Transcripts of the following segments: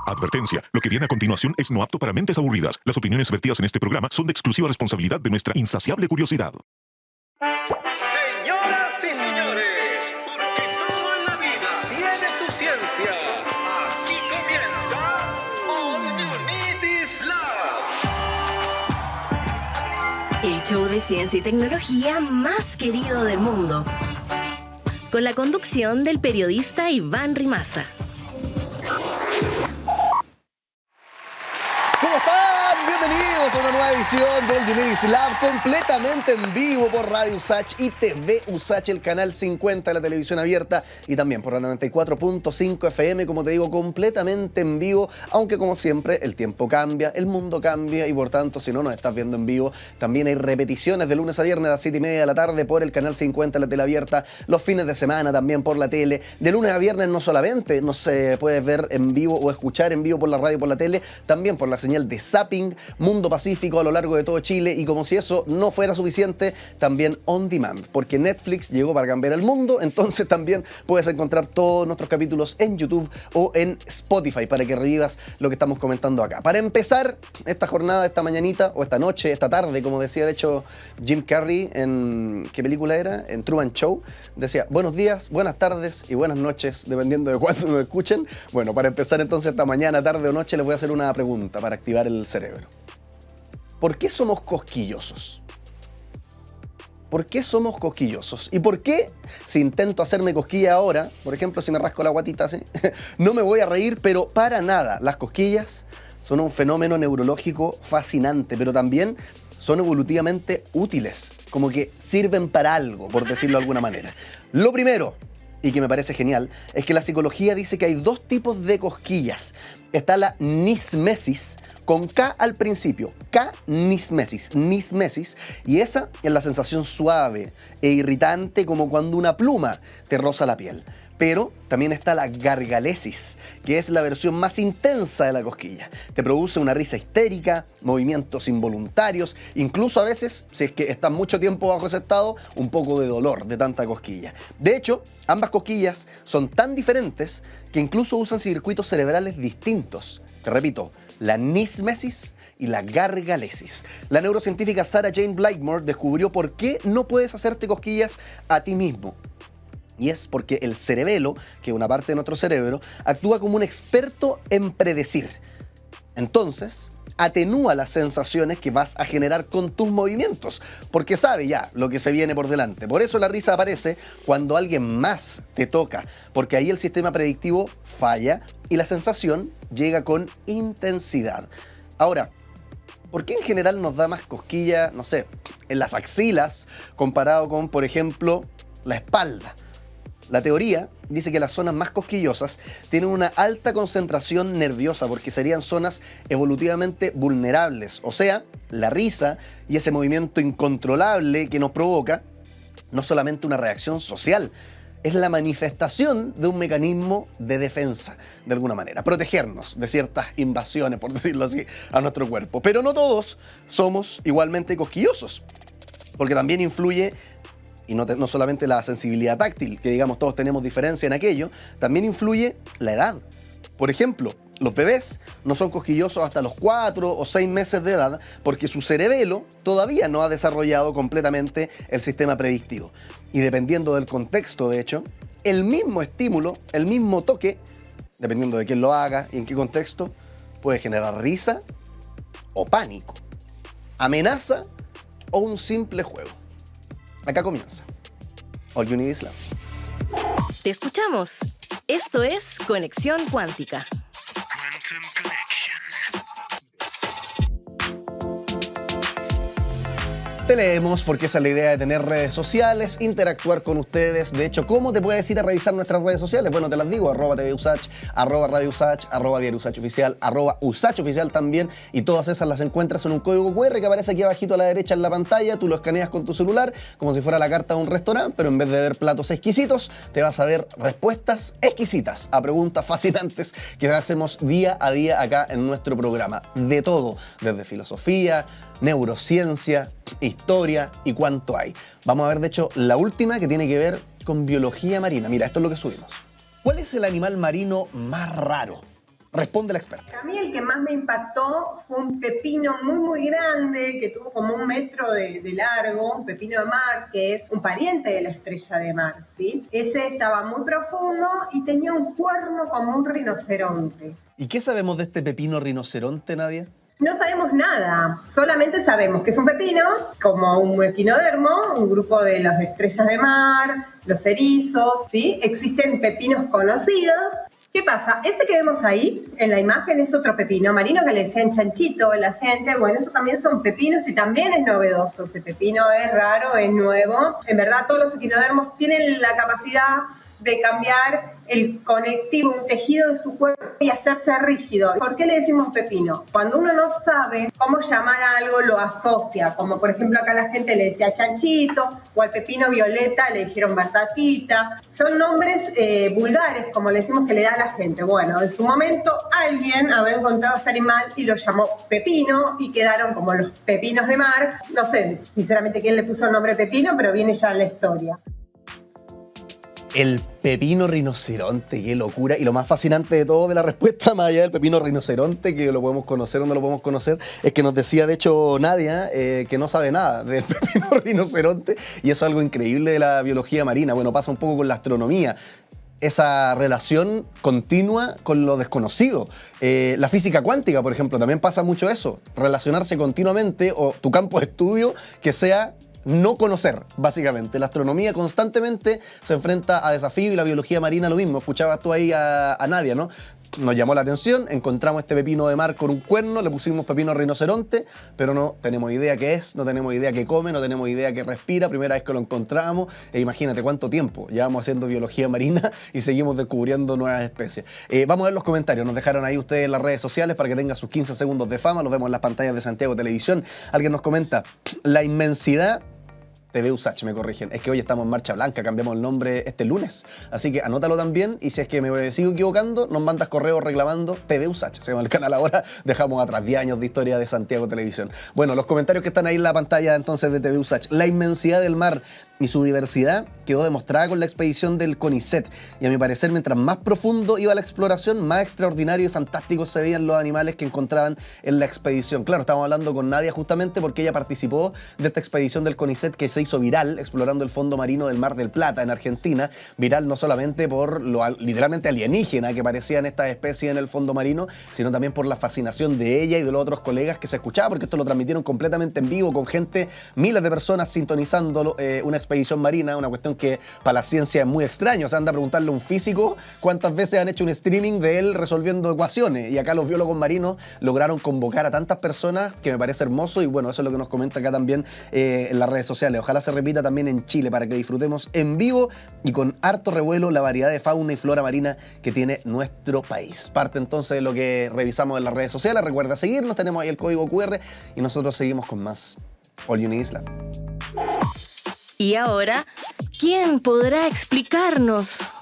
Advertencia, lo que viene a continuación es no apto para mentes aburridas. Las opiniones vertidas en este programa son de exclusiva responsabilidad de nuestra insaciable curiosidad. Señoras y señores, porque todo en la vida tiene su ciencia. Aquí comienza All You Need Is Love. El show de ciencia y tecnología más querido del mundo. Con la conducción del periodista Iván Rimaza. ¿Cómo están? Bienvenidos a una nueva edición del You Need Is Love, completamente en vivo por Radio Usach y TV Usach, el canal 50 de la televisión abierta, y también por la 94.5 FM, como te digo, completamente en vivo, aunque como siempre el tiempo cambia, el mundo cambia y por tanto si no nos estás viendo en vivo, también hay repeticiones de lunes a viernes a las 7:30 de la tarde por el canal 50 de la tele abierta, los fines de semana también por la tele. De lunes a viernes no solamente nos puedes ver en vivo o escuchar en vivo por la radio y por la tele, también por la señal de Zapping, Mundo Pacífico a lo largo de todo Chile, y como si eso no fuera suficiente, también on demand, porque Netflix llegó para cambiar el mundo, entonces también puedes encontrar todos nuestros capítulos en YouTube o en Spotify para que revivas lo que estamos comentando acá. Para empezar esta jornada, esta mañanita, o esta noche, esta tarde, como decía de hecho Jim Carrey en... ¿qué película era? En Truman Show. Decía, buenos días, buenas tardes y buenas noches, dependiendo de cuándo nos escuchen. Bueno, para empezar entonces esta mañana, tarde o noche, les voy a hacer una pregunta para activar el cerebro. ¿Por qué somos cosquillosos? ¿Por qué somos cosquillosos? ¿Y por qué, si intento hacerme cosquilla ahora, por ejemplo, si me rasco la guatita así, no me voy a reír, pero para nada? Las cosquillas son un fenómeno neurológico fascinante, pero también son evolutivamente útiles, como que sirven para algo, por decirlo de alguna manera. Lo primero, y que me parece genial, es que la psicología dice que hay dos tipos de cosquillas. Está la nismesis, con K al principio, nismesis, y esa es la sensación suave e irritante como cuando una pluma te roza la piel. Pero también está la gargalesis, que es la versión más intensa de la cosquilla. Te produce una risa histérica, movimientos involuntarios, incluso a veces, si es que estás mucho tiempo bajo ese estado, un poco de dolor de tanta cosquilla. De hecho, ambas cosquillas son tan diferentes que incluso usan circuitos cerebrales distintos. Te repito, la nismesis y la gargalesis. La neurocientífica Sarah Jane Blakemore descubrió por qué no puedes hacerte cosquillas a ti mismo. Y es porque el cerebelo, que es una parte de nuestro cerebro, actúa como un experto en predecir. Entonces, atenúa las sensaciones que vas a generar con tus movimientos, porque sabe ya lo que se viene por delante. Por eso la risa aparece cuando alguien más te toca, porque ahí el sistema predictivo falla y la sensación llega con intensidad. Ahora, ¿por qué en general nos da más cosquilla, no sé, en las axilas, comparado con, por ejemplo, la espalda? La teoría dice que las zonas más cosquillosas tienen una alta concentración nerviosa porque serían zonas evolutivamente vulnerables. O sea, la risa y ese movimiento incontrolable que nos provoca no es solamente una reacción social, es la manifestación de un mecanismo de defensa, de alguna manera, protegernos de ciertas invasiones, por decirlo así, a nuestro cuerpo. Pero no todos somos igualmente cosquillosos, porque también influye, y no solamente la sensibilidad táctil, que digamos todos tenemos diferencia en aquello, también influye la edad. Por ejemplo, los bebés no son cosquillosos hasta los 4 o 6 meses de edad porque su cerebelo todavía no ha desarrollado completamente el sistema predictivo. Y dependiendo del contexto, de hecho, el mismo estímulo, el mismo toque, dependiendo de quién lo haga y en qué contexto, puede generar risa o pánico, amenaza o un simple juego. Acá comienza All You Need Is Love. Te escuchamos. Esto es Conexión Cuántica. Te leemos porque esa es la idea de tener redes sociales, interactuar con ustedes. De hecho, ¿cómo te puedes ir a revisar nuestras redes sociales? Bueno, te las digo, @TVUsach, @Radio-Usach, @DiarioUsachOficial, @UsachOficial también. Y todas esas las encuentras en un código QR que aparece aquí abajito a la derecha en la pantalla. Tú lo escaneas con tu celular como si fuera la carta de un restaurante, pero en vez de ver platos exquisitos, te vas a ver respuestas exquisitas a preguntas fascinantes que hacemos día a día acá en nuestro programa. De todo, desde filosofía, neurociencia, historia y cuánto hay. Vamos a ver, de hecho, la última que tiene que ver con biología marina. Mira, esto es lo que subimos. ¿Cuál es el animal marino más raro? Responde la experta. A mí el que más me impactó fue un pepino muy grande que tuvo como 1 metro de largo, un pepino de mar, que es un pariente de la estrella de mar, ¿sí? Ese estaba muy profundo y tenía un cuerno como un rinoceronte. ¿Y qué sabemos de este pepino rinoceronte, Nadia? No sabemos nada, solamente sabemos que es un pepino, como un equinodermo, un grupo de las estrellas de mar, los erizos, ¿sí? Existen pepinos conocidos. ¿Qué pasa? Ese que vemos ahí, en la imagen, es otro pepino marino que le decían chanchito a la gente. Bueno, eso también son pepinos y también es novedoso. Ese pepino es raro, es nuevo. En verdad, todos los equinodermos tienen la capacidad de cambiar el conectivo, un tejido de su cuerpo y hacerse rígido. ¿Por qué le decimos pepino? Cuando uno no sabe cómo llamar a algo, lo asocia. Como por ejemplo acá la gente le decía chanchito, o al pepino violeta le dijeron batatita. Son nombres vulgares, como le decimos que le da a la gente. Bueno, en su momento alguien habrá encontrado este animal y lo llamó pepino y quedaron como los pepinos de mar. No sé sinceramente quién le puso el nombre pepino, pero viene ya en la historia. El pepino rinoceronte, qué locura. Y lo más fascinante de todo de la respuesta, más allá del pepino rinoceronte, que lo podemos conocer o no lo podemos conocer, es que nos decía, de hecho, Nadia, que no sabe nada del pepino rinoceronte. Y eso es algo increíble de la biología marina. Bueno, pasa un poco con la astronomía. Esa relación continua con lo desconocido. La física cuántica, por ejemplo, también pasa mucho eso. Relacionarse continuamente, o tu campo de estudio que sea no conocer, básicamente. La astronomía constantemente se enfrenta a desafíos y la biología marina lo mismo. Escuchabas tú ahí a Nadia, ¿no? Nos llamó la atención, encontramos este pepino de mar con un cuerno, le pusimos pepino rinoceronte, pero no tenemos idea qué es, no tenemos idea qué come, no tenemos idea qué respira, primera vez que lo encontramos, e imagínate cuánto tiempo llevamos haciendo biología marina y seguimos descubriendo nuevas especies. Vamos a ver los comentarios, nos dejaron ahí ustedes en las redes sociales para que tengan sus 15 segundos de fama, los vemos en las pantallas de Santiago Televisión. Alguien nos comenta, la inmensidad... TV USACH, me corrigen. Es que hoy estamos en Marcha Blanca, cambiamos el nombre este lunes. Así que anótalo también y si es que me sigo equivocando, nos mandas correo reclamando TV USACH. Se llama el canal ahora, dejamos atrás 10 años de historia de Santiago Televisión. Bueno, los comentarios que están ahí en la pantalla entonces de TV USACH. La inmensidad del mar y su diversidad quedó demostrada con la expedición del CONICET. Y a mi parecer, mientras más profundo iba la exploración, más extraordinario y fantástico se veían los animales que encontraban en la expedición. Claro, estamos hablando con Nadia justamente porque ella participó de esta expedición del CONICET que se hizo viral, explorando el fondo marino del Mar del Plata en Argentina. Viral no solamente por lo literalmente alienígena que parecían estas especies en el fondo marino, sino también por la fascinación de ella y de los otros colegas que se escuchaba, porque esto lo transmitieron completamente en vivo con gente, miles de personas sintonizando una expedición marina, una cuestión que para la ciencia es muy extraño. O sea, anda a preguntarle a un físico cuántas veces han hecho un streaming de él resolviendo ecuaciones, y acá los biólogos marinos lograron convocar a tantas personas que me parece hermoso, y bueno, eso es lo que nos comenta acá también en las redes sociales. Ojalá se repita también en Chile para que disfrutemos en vivo y con harto revuelo la variedad de fauna y flora marina que tiene nuestro país. Parte entonces de lo que revisamos en las redes sociales. Recuerda seguirnos, tenemos ahí el código QR y nosotros seguimos con más All You Need Is Love. Y ahora, ¿quién podrá explicarnos?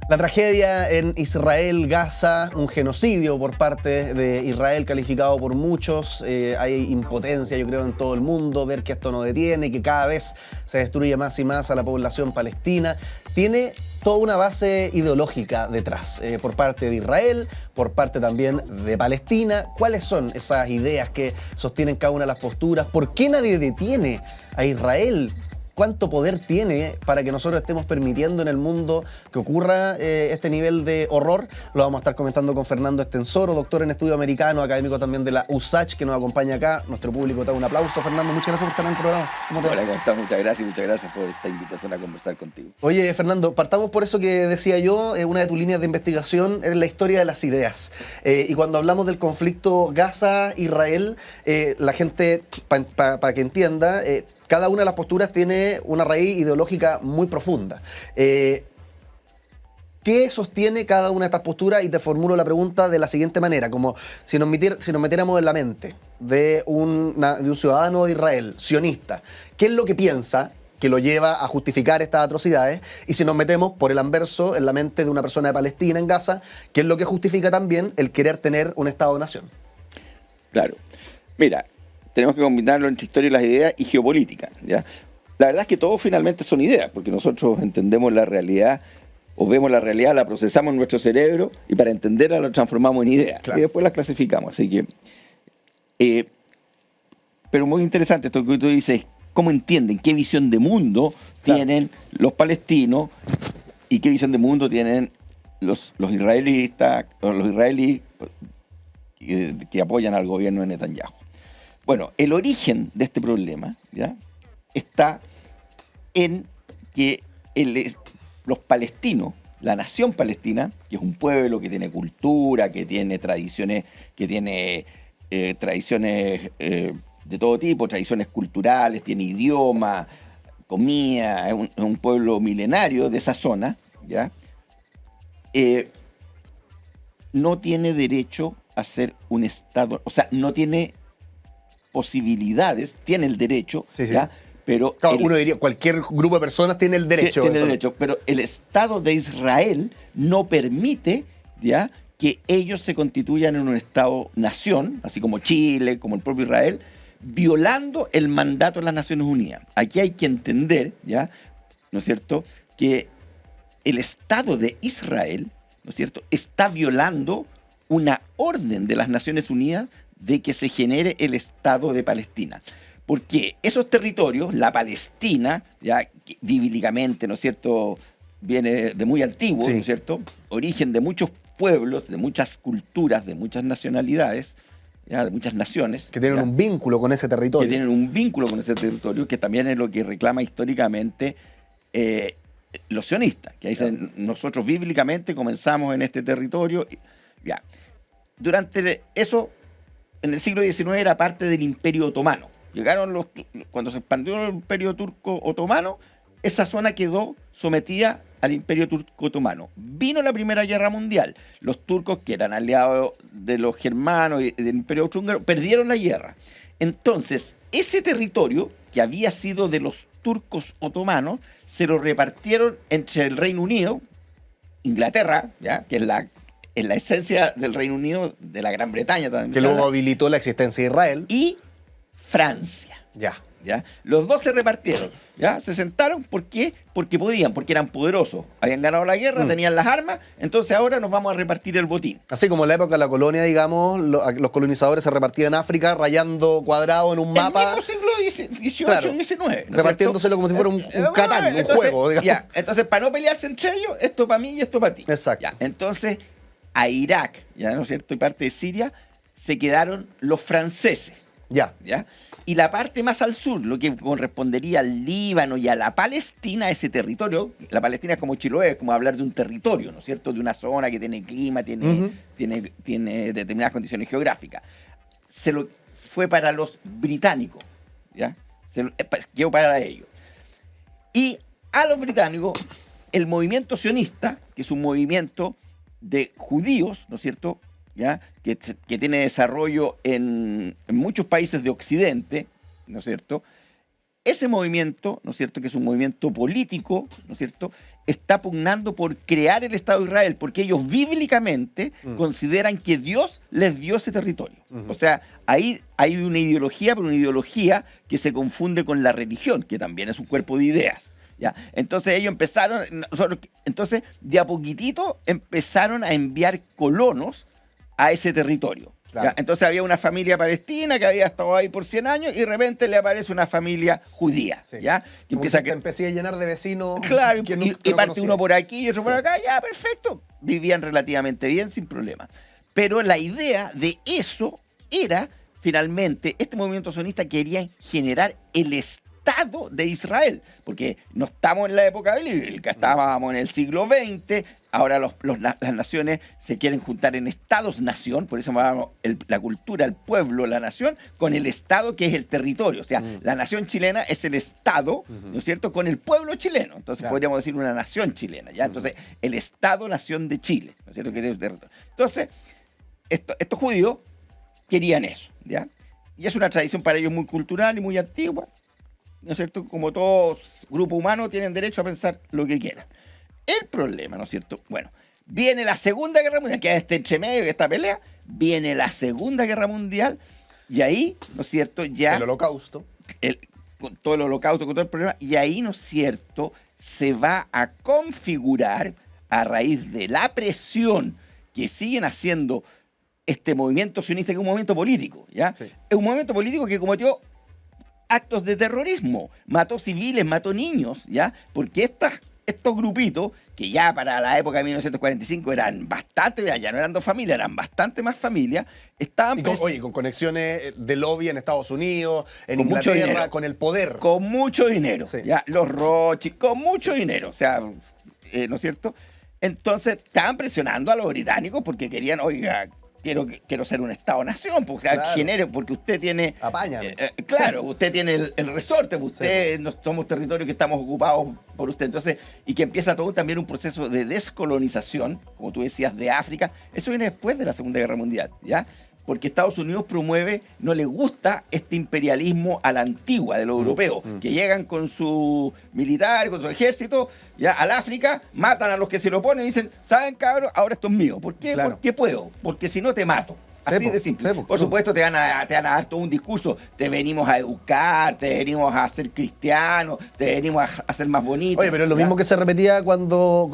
La tragedia en Israel, Gaza, un genocidio por parte de Israel calificado por muchos. Hay impotencia, yo creo, en todo el mundo, ver que esto no detiene, que cada vez se destruye más y más a la población palestina. Tiene toda una base ideológica detrás, por parte de Israel, por parte también de Palestina. ¿Cuáles son esas ideas que sostienen cada una de las posturas? ¿Por qué nadie detiene a Israel? ¿Cuánto poder tiene para que nosotros estemos permitiendo en el mundo que ocurra este nivel de horror? Lo vamos a estar comentando con Fernando Estensoro, doctor en estudio americano, académico también de la USACH, que nos acompaña acá. Nuestro público te da un aplauso. Fernando, muchas gracias por estar en el programa. ¿Cómo te va? Hola, ¿cómo estás? Muchas gracias por esta invitación a conversar contigo. Oye, Fernando, partamos por eso que decía yo, una de tus líneas de investigación es la historia de las ideas. Y cuando hablamos del conflicto Gaza-Israel, la gente, para que entienda, cada una de las posturas tiene una raíz ideológica muy profunda. ¿Qué sostiene cada una de estas posturas? Y te formulo la pregunta de la siguiente manera, como si nos metiéramos en la mente de un ciudadano de Israel, sionista, ¿qué es lo que piensa que lo lleva a justificar estas atrocidades? Y si nos metemos por el anverso en la mente de una persona de Palestina en Gaza, ¿qué es lo que justifica también el querer tener un Estado-nación? Claro. Mira, tenemos que combinarlo entre historia y las ideas y geopolítica, ¿ya? La verdad es que todo finalmente son ideas, porque nosotros entendemos la realidad, o vemos la realidad, la procesamos en nuestro cerebro, y para entenderla la transformamos en ideas. Claro. Y después las clasificamos. Así que, pero muy interesante esto que tú dices, cómo entienden, qué visión de mundo tienen los palestinos y qué visión de mundo tienen los israelitas, o los israelíes que apoyan al gobierno de Netanyahu. Bueno, el origen de este problema, ¿ya?, está en que los palestinos, la nación palestina, que es un pueblo que tiene cultura, que tiene tradiciones, de todo tipo, tradiciones culturales, tiene idioma, comida, es un pueblo milenario de esa zona, ¿ya? No tiene derecho a ser un Estado, o sea, no tiene posibilidades, tiene el derecho, ¿ya? Pero claro, uno diría, cualquier grupo de personas tiene el derecho. Tiene derecho, pero el Estado de Israel no permite, ¿ya?, que ellos se constituyan en un Estado-nación, así como Chile, como el propio Israel, violando el mandato de las Naciones Unidas. Aquí hay que entender, ¿ya?, ¿no es cierto?, que el Estado de Israel, ¿no es cierto?, está violando una orden de las Naciones Unidas de que se genere el Estado de Palestina. Porque esos territorios, la Palestina, ya bíblicamente, ¿no es cierto?, viene de muy antiguo, ¿no es cierto?, origen de muchos pueblos, de muchas culturas, de muchas nacionalidades, ¿ya?, de muchas naciones. Que tienen, ¿ya?, un vínculo con ese territorio. Que tienen un vínculo con ese territorio, que también es lo que reclama históricamente los sionistas, que dicen, nosotros bíblicamente comenzamos en este territorio. Ya. Durante eso, en el siglo XIX era parte del Imperio Otomano. Llegaron cuando se expandió el Imperio Turco Otomano, esa zona quedó sometida al Imperio Turco Otomano. Vino la Primera Guerra Mundial. Los turcos, que eran aliados de los germanos y del Imperio Austrohúngaro, perdieron la guerra. Entonces, ese territorio, que había sido de los turcos otomanos, se lo repartieron entre el Reino Unido, Inglaterra, ¿ya?, que es la esencia del Reino Unido, de la Gran Bretaña también. Que luego habilitó la existencia de Israel. Y Francia. ¿Ya? Los dos se repartieron, ¿ya? Se sentaron, ¿por qué? Porque podían, porque eran poderosos. Habían ganado la guerra, tenían las armas, entonces ahora nos vamos a repartir el botín. Así como en la época de la colonia, digamos, los colonizadores se repartían en África, rayando cuadrado en un mapa. En el mismo siglo XVIII y XIX. ¿No? Repartiéndoselo como si fuera un Catán, un juego, digamos. Ya, entonces, para no pelearse entre ellos, esto para mí y esto para ti. Exacto. Ya, entonces, a Irak, ¿ya?, ¿no es cierto?, y parte de Siria, se quedaron los franceses. ¿Ya? Y la parte más al sur, lo que correspondería al Líbano y a la Palestina, ese territorio, la Palestina es como Chiloé, es como hablar de un territorio, ¿no es cierto?, de una zona que tiene clima, tiene determinadas condiciones geográficas. Fue para los británicos, ¿ya? Quedó para ellos. Y a los británicos, el movimiento sionista, que es un movimiento de judíos, ¿no es cierto?, ¿ya?, que tiene desarrollo en muchos países de Occidente, ¿no es cierto? Ese movimiento, ¿no es cierto?, que es un movimiento político, ¿no es cierto?, está pugnando por crear el Estado de Israel, porque ellos bíblicamente consideran que Dios les dio ese territorio. O sea, ahí hay una ideología, pero una ideología que se confunde con la religión, que también es un cuerpo de ideas. ¿Ya? Entonces ellos entonces de a poquitito empezaron a enviar colonos a ese territorio. Claro. ¿Ya? Entonces había una familia palestina que había estado ahí por 100 años y de repente le aparece una familia judía. Sí. ¿Ya? Que empieza a llenar de vecinos. Claro, y parte uno por aquí y otro por acá, ya, perfecto. Vivían relativamente bien, sin problema. Pero la idea de eso era, finalmente, este movimiento sionista quería generar el Estado de Israel, porque no estamos en la época bíblica, estábamos en el siglo XX, ahora las naciones se quieren juntar en estados-nación, por eso llamamos la cultura, el pueblo, la nación, con el Estado que es el territorio. O sea, la nación chilena es el Estado, ¿no es cierto?, con el pueblo chileno. Entonces podríamos decir una nación chilena, ¿ya? Entonces, el Estado-nación de Chile, ¿no es cierto?, que es el territorio. Entonces, estos judíos querían eso, ¿ya? Y es una tradición para ellos muy cultural y muy antigua, ¿no es cierto? Como todo grupo humano tienen derecho a pensar lo que quieran. El problema, ¿no es cierto? Bueno, viene la Segunda Guerra Mundial, que es este entremedio, esta pelea, viene la Segunda Guerra Mundial, y ahí, ¿no es cierto?, ya... El Holocausto. con todo el holocausto, con todo el problema, y ahí, ¿no es cierto?, se va a configurar a raíz de la presión que siguen haciendo este movimiento sionista, que es un movimiento político, ¿ya? Sí. Es un movimiento político que cometió actos de terrorismo, mató civiles, mató niños, ¿ya? Porque estos grupitos, que ya para la época de 1945 eran bastante, ya no eran 2 familias, eran bastante más familias, estaban... con conexiones de lobby en Estados Unidos, en Inglaterra, con el poder. Con mucho dinero, sí. ¿Ya? Los Rothschild, con mucho dinero, o sea, ¿no es cierto? Entonces estaban presionando a los británicos porque querían, oiga, quiero ser un Estado-nación, porque, claro, porque usted tiene... Apáñame. Claro, usted tiene el resorte, usted, sí, no somos territorios que estamos ocupados por usted. Entonces, y que empieza todo también un proceso de descolonización, como tú decías, de África. Eso viene después de la Segunda Guerra Mundial, ¿ya? Porque Estados Unidos promueve, no le gusta este imperialismo a la antigua de los europeos, que llegan con su militar, con su ejército, ya al África, matan a los que se lo oponen y dicen, ¿saben, cabros? Ahora esto es mío. ¿Por qué? Claro. Porque puedo, porque si no te mato. Así de simple. Por supuesto te van a dar todo un discurso, te venimos a educar, te venimos a hacer cristianos, te venimos a hacer más bonito. Oye, pero es lo mismo que se repetía cuando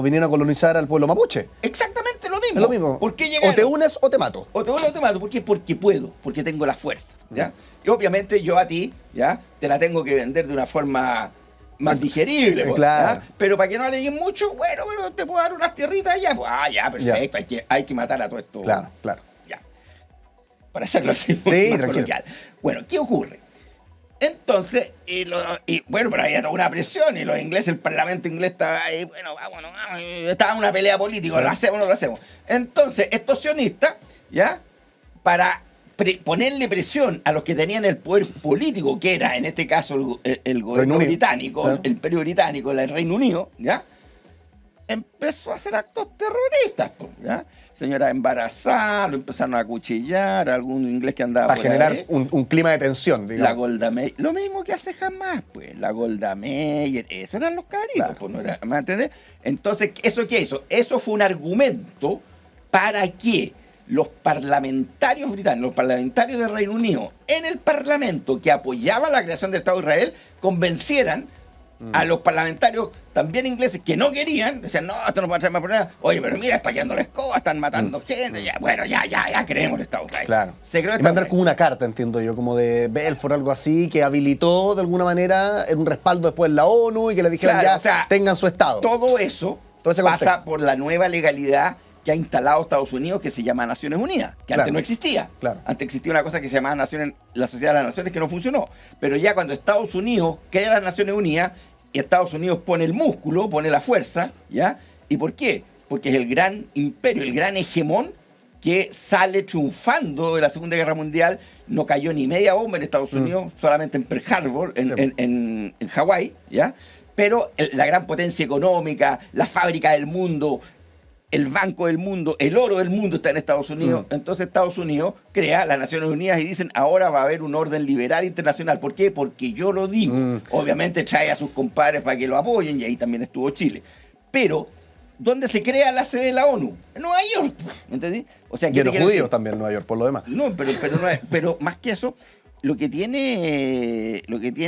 vinieron a colonizar al pueblo mapuche. Exactamente lo mismo. Es lo mismo. ¿Por qué llegaron? O te unes o te mato. O te unes o te mato. ¿Por qué? Porque puedo, porque tengo la fuerza, ¿ya? Y obviamente yo a ti, ¿ya? Te la tengo que vender de una forma más digerible, pues, claro. Pero para que no aleguen mucho, bueno, te puedo dar unas tierritas ya. Pues, ya, perfecto, ya. Hay que matar a todo esto. Claro, claro. Ya. Para hacerlo así. Sí, tranquilo. Coloquial. Bueno, ¿qué ocurre? Entonces, bueno, pero había toda una presión y los ingleses, el parlamento inglés estaba ahí, bueno, vámonos, estaba en una pelea política, claro. ¿Lo hacemos o no lo hacemos? Entonces, estos sionistas, ¿ya? Para ponerle presión a los que tenían el poder político, que era en este caso el gobierno británico, claro, el imperio británico, el Reino Unido, ¿ya? Empezó a hacer actos terroristas, ¿ya? Señora embarazada, lo empezaron a acuchillar, algún inglés que andaba para generar un clima de tensión, digamos. La Golda Meir, lo mismo que hace jamás, pues, la Golda Meir, esos eran los caritos, claro, pues, no era, ¿me entiendes? Entonces, ¿eso qué hizo? Eso fue un argumento para que los parlamentarios británicos, los parlamentarios del Reino Unido, en el Parlamento que apoyaba la creación del Estado de Israel, convencieran a los parlamentarios también ingleses que no querían, decían, no, esto no va a traer más problemas. Oye, pero mira, está quedando la escoba, están matando gente, ya, bueno, ya creemos el Estado de Israel. Claro. Se creó y mandar como una carta, entiendo yo, como de Belfort, algo así, que habilitó de alguna manera un respaldo después en la ONU y que le dijeran, claro, ya, o sea, tengan su Estado. Todo eso pasa por la nueva legalidad que ha instalado Estados Unidos, que se llama Naciones Unidas, que claro, antes no existía. Claro. Antes existía una cosa que se llamaba la Sociedad de las Naciones, que no funcionó. Pero ya cuando Estados Unidos crea las Naciones Unidas, y Estados Unidos pone el músculo, pone la fuerza, ¿ya? ¿Y por qué? Porque es el gran imperio, el gran hegemón que sale triunfando de la Segunda Guerra Mundial. No cayó ni media bomba en Estados Unidos, solamente en Pearl Harbor, en Hawái, ¿ya? Pero la gran potencia económica, la fábrica del mundo, el banco del mundo, el oro del mundo está en Estados Unidos. Entonces Estados Unidos crea las Naciones Unidas y dicen, ahora va a haber un orden liberal internacional. ¿Por qué? Porque yo lo digo. Obviamente trae a sus compadres para que lo apoyen, y ahí también estuvo Chile. Pero, ¿dónde se crea la sede de la ONU? En Nueva York. ¿Me entendí? O sea, y los judíos también en Nueva York, por lo demás. No, pero más que eso, lo que tiene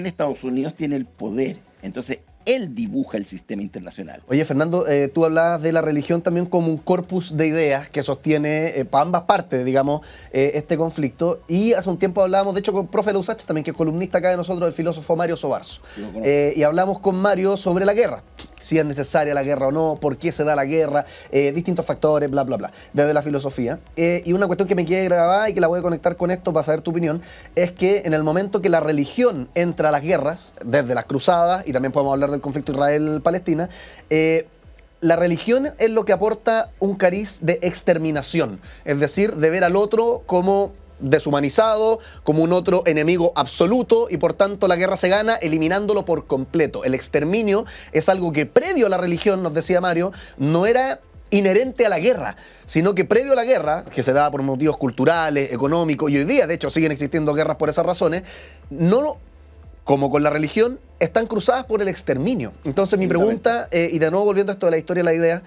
Estados Unidos tiene el poder. Entonces, él dibuja el sistema internacional. Oye, Fernando, tú hablabas de la religión también como un corpus de ideas que sostiene para ambas partes, digamos, este conflicto. Y hace un tiempo hablábamos, de hecho, con profe Lausach, también, que es columnista acá de nosotros, el filósofo Mario Sobarzo. Y hablamos con Mario sobre la guerra, si es necesaria la guerra o no, por qué se da la guerra, distintos factores, bla, bla, bla, desde la filosofía. Y una cuestión que me quedé grabada y que la voy a conectar con esto para saber tu opinión, es que en el momento que la religión entra a las guerras, desde las cruzadas, y también podemos hablar del conflicto Israel-Palestina, la religión es lo que aporta un cariz de exterminación, es decir, de ver al otro como deshumanizado, como un otro enemigo absoluto, y por tanto la guerra se gana eliminándolo por completo. El exterminio es algo que previo a la religión, nos decía Mario, no era inherente a la guerra, sino que previo a la guerra, que se daba por motivos culturales, económicos, y hoy día de hecho siguen existiendo guerras por esas razones, no, como con la religión, están cruzadas por el exterminio. Entonces mi pregunta, y de nuevo volviendo a esto de la historia de la idea,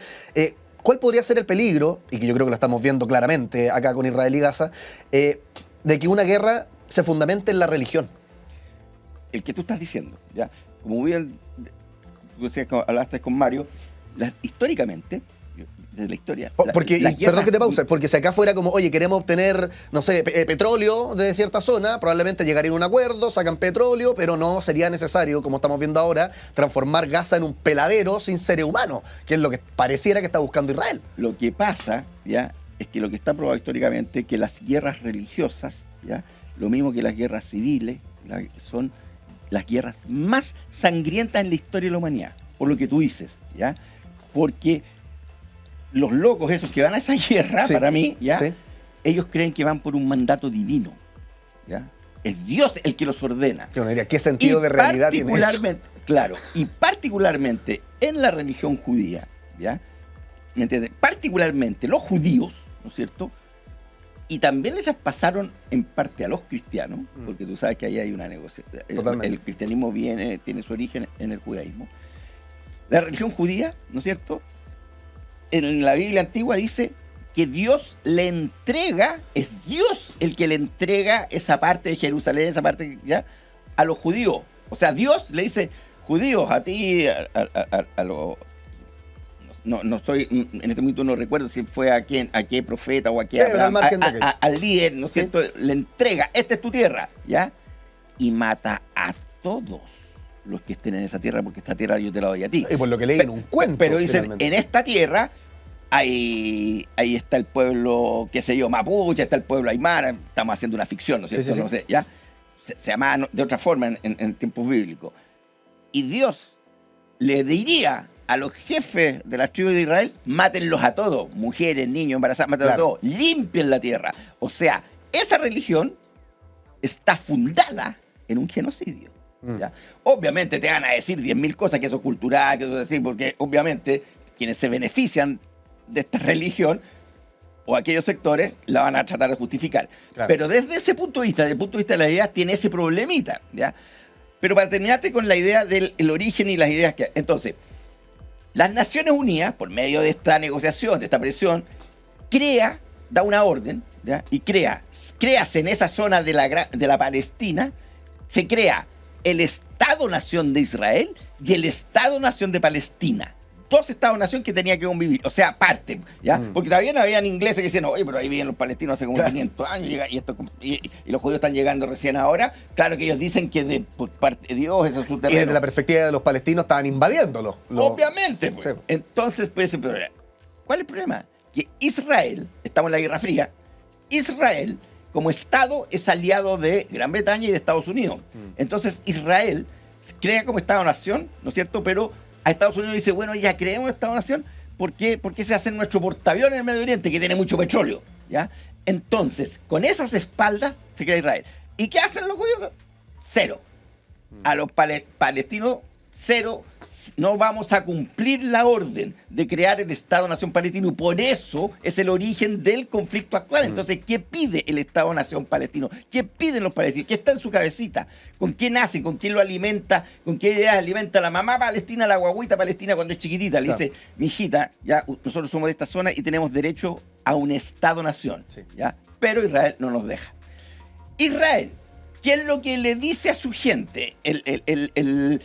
¿cuál podría ser el peligro, y que yo creo que lo estamos viendo claramente acá con Israel y Gaza, de que una guerra se fundamenta en la religión. El que tú estás diciendo, ¿ya? Como bien hablaste con Mario, históricamente, desde la historia... Perdón que te pause, porque si acá fuera como, oye, queremos obtener, no sé, petróleo de cierta zona, probablemente llegaría a un acuerdo, sacan petróleo, pero no sería necesario, como estamos viendo ahora, transformar Gaza en un peladero sin seres humanos, que es lo que pareciera que está buscando Israel. Lo que pasa, ¿ya?, es que lo que está probado históricamente, que las guerras religiosas, ¿ya?, lo mismo que las guerras civiles, son las guerras más sangrientas en la historia de la humanidad, por lo que tú dices, ¿ya? Porque los locos esos que van a esa guerra, para mí, ¿ya?, ellos creen que van por un mandato divino, ¿ya? Es Dios el que los ordena. Yo no diría, ¿qué sentido de realidad tiene eso? Claro, y particularmente en la religión judía, ¿ya?, ¿me entiendes? Particularmente los judíos, ¿no es cierto?, y también le traspasaron en parte a los cristianos, porque tú sabes que ahí hay una negociación. El cristianismo tiene su origen en el judaísmo. La religión judía, ¿no es cierto?, en la Biblia antigua dice que Dios le entrega, es Dios el que le entrega esa parte de Jerusalén, esa parte, ¿ya?, a los judíos. O sea, Dios le dice, judíos, a ti, a los... No estoy, en este momento no recuerdo si fue a qué profeta o a qué Abraham, al líder, ¿no es cierto?, le entrega, esta es tu tierra, ¿ya? Y mata a todos los que estén en esa tierra, porque esta tierra yo te la doy a ti. Y por lo que leí en un cuento. Pero dicen, en esta tierra, ahí está el pueblo, qué sé yo, mapuche, está el pueblo aymara, estamos haciendo una ficción, ¿no es cierto? No sé, ¿ya? Se llamaba de otra forma en tiempos bíblicos. Y Dios le diría a los jefes de las tribus de Israel, mátenlos a todos, mujeres, niños, embarazadas, mátenlos a todos, limpien la tierra. O sea, esa religión está fundada en un genocidio. ¿Ya? Obviamente te van a decir 10.000 cosas, que eso es cultural, que eso es así, porque obviamente quienes se benefician de esta religión o aquellos sectores la van a tratar de justificar. Claro. Pero desde ese punto de vista, desde el punto de vista de la idea, tiene ese problemita, ¿ya? Pero para terminarte con la idea del origen y las ideas que... Entonces, las Naciones Unidas, por medio de esta negociación, de esta presión, da una orden, ¿ya?, y créase en esa zona de la Palestina, se crea el Estado-Nación de Israel y el Estado-Nación de Palestina. Dos Estados-Nación que tenían que convivir, o sea, aparte, ¿ya? Porque todavía no habían ingleses que decían, oye, pero ahí viven los palestinos hace como 500 años y los judíos están llegando recién ahora. Claro que ellos dicen que por parte de Dios eso es su terreno. Y desde la perspectiva de los palestinos estaban invadiéndolo. Obviamente, pues. Sí. Entonces, pues, ¿cuál es el problema? Que Israel, estamos en la Guerra Fría, Israel como Estado es aliado de Gran Bretaña y de Estados Unidos. Entonces Israel crea como Estado-Nación, ¿no es cierto? Pero a Estados Unidos dice, bueno, ya creemos Estado-Nación, ¿por qué se hace nuestro portaaviones en el Medio Oriente, que tiene mucho petróleo? ¿Ya? Entonces, con esas espaldas se crea Israel. ¿Y qué hacen los judíos? Cero. A los palestinos, cero. No vamos a cumplir la orden de crear el Estado-Nación palestino. Y por eso es el origen del conflicto actual. Entonces, ¿qué pide el Estado-Nación palestino? ¿Qué piden los palestinos? ¿Qué está en su cabecita? ¿Con quién nace? ¿Con quién lo alimenta? ¿Con qué ideas alimenta la mamá palestina, la guaguita palestina cuando es chiquitita? Le dice, mijita, ya nosotros somos de esta zona y tenemos derecho a un Estado-Nación. Sí. ¿Ya? Pero Israel no nos deja. Israel, ¿qué es lo que le dice a su gente? El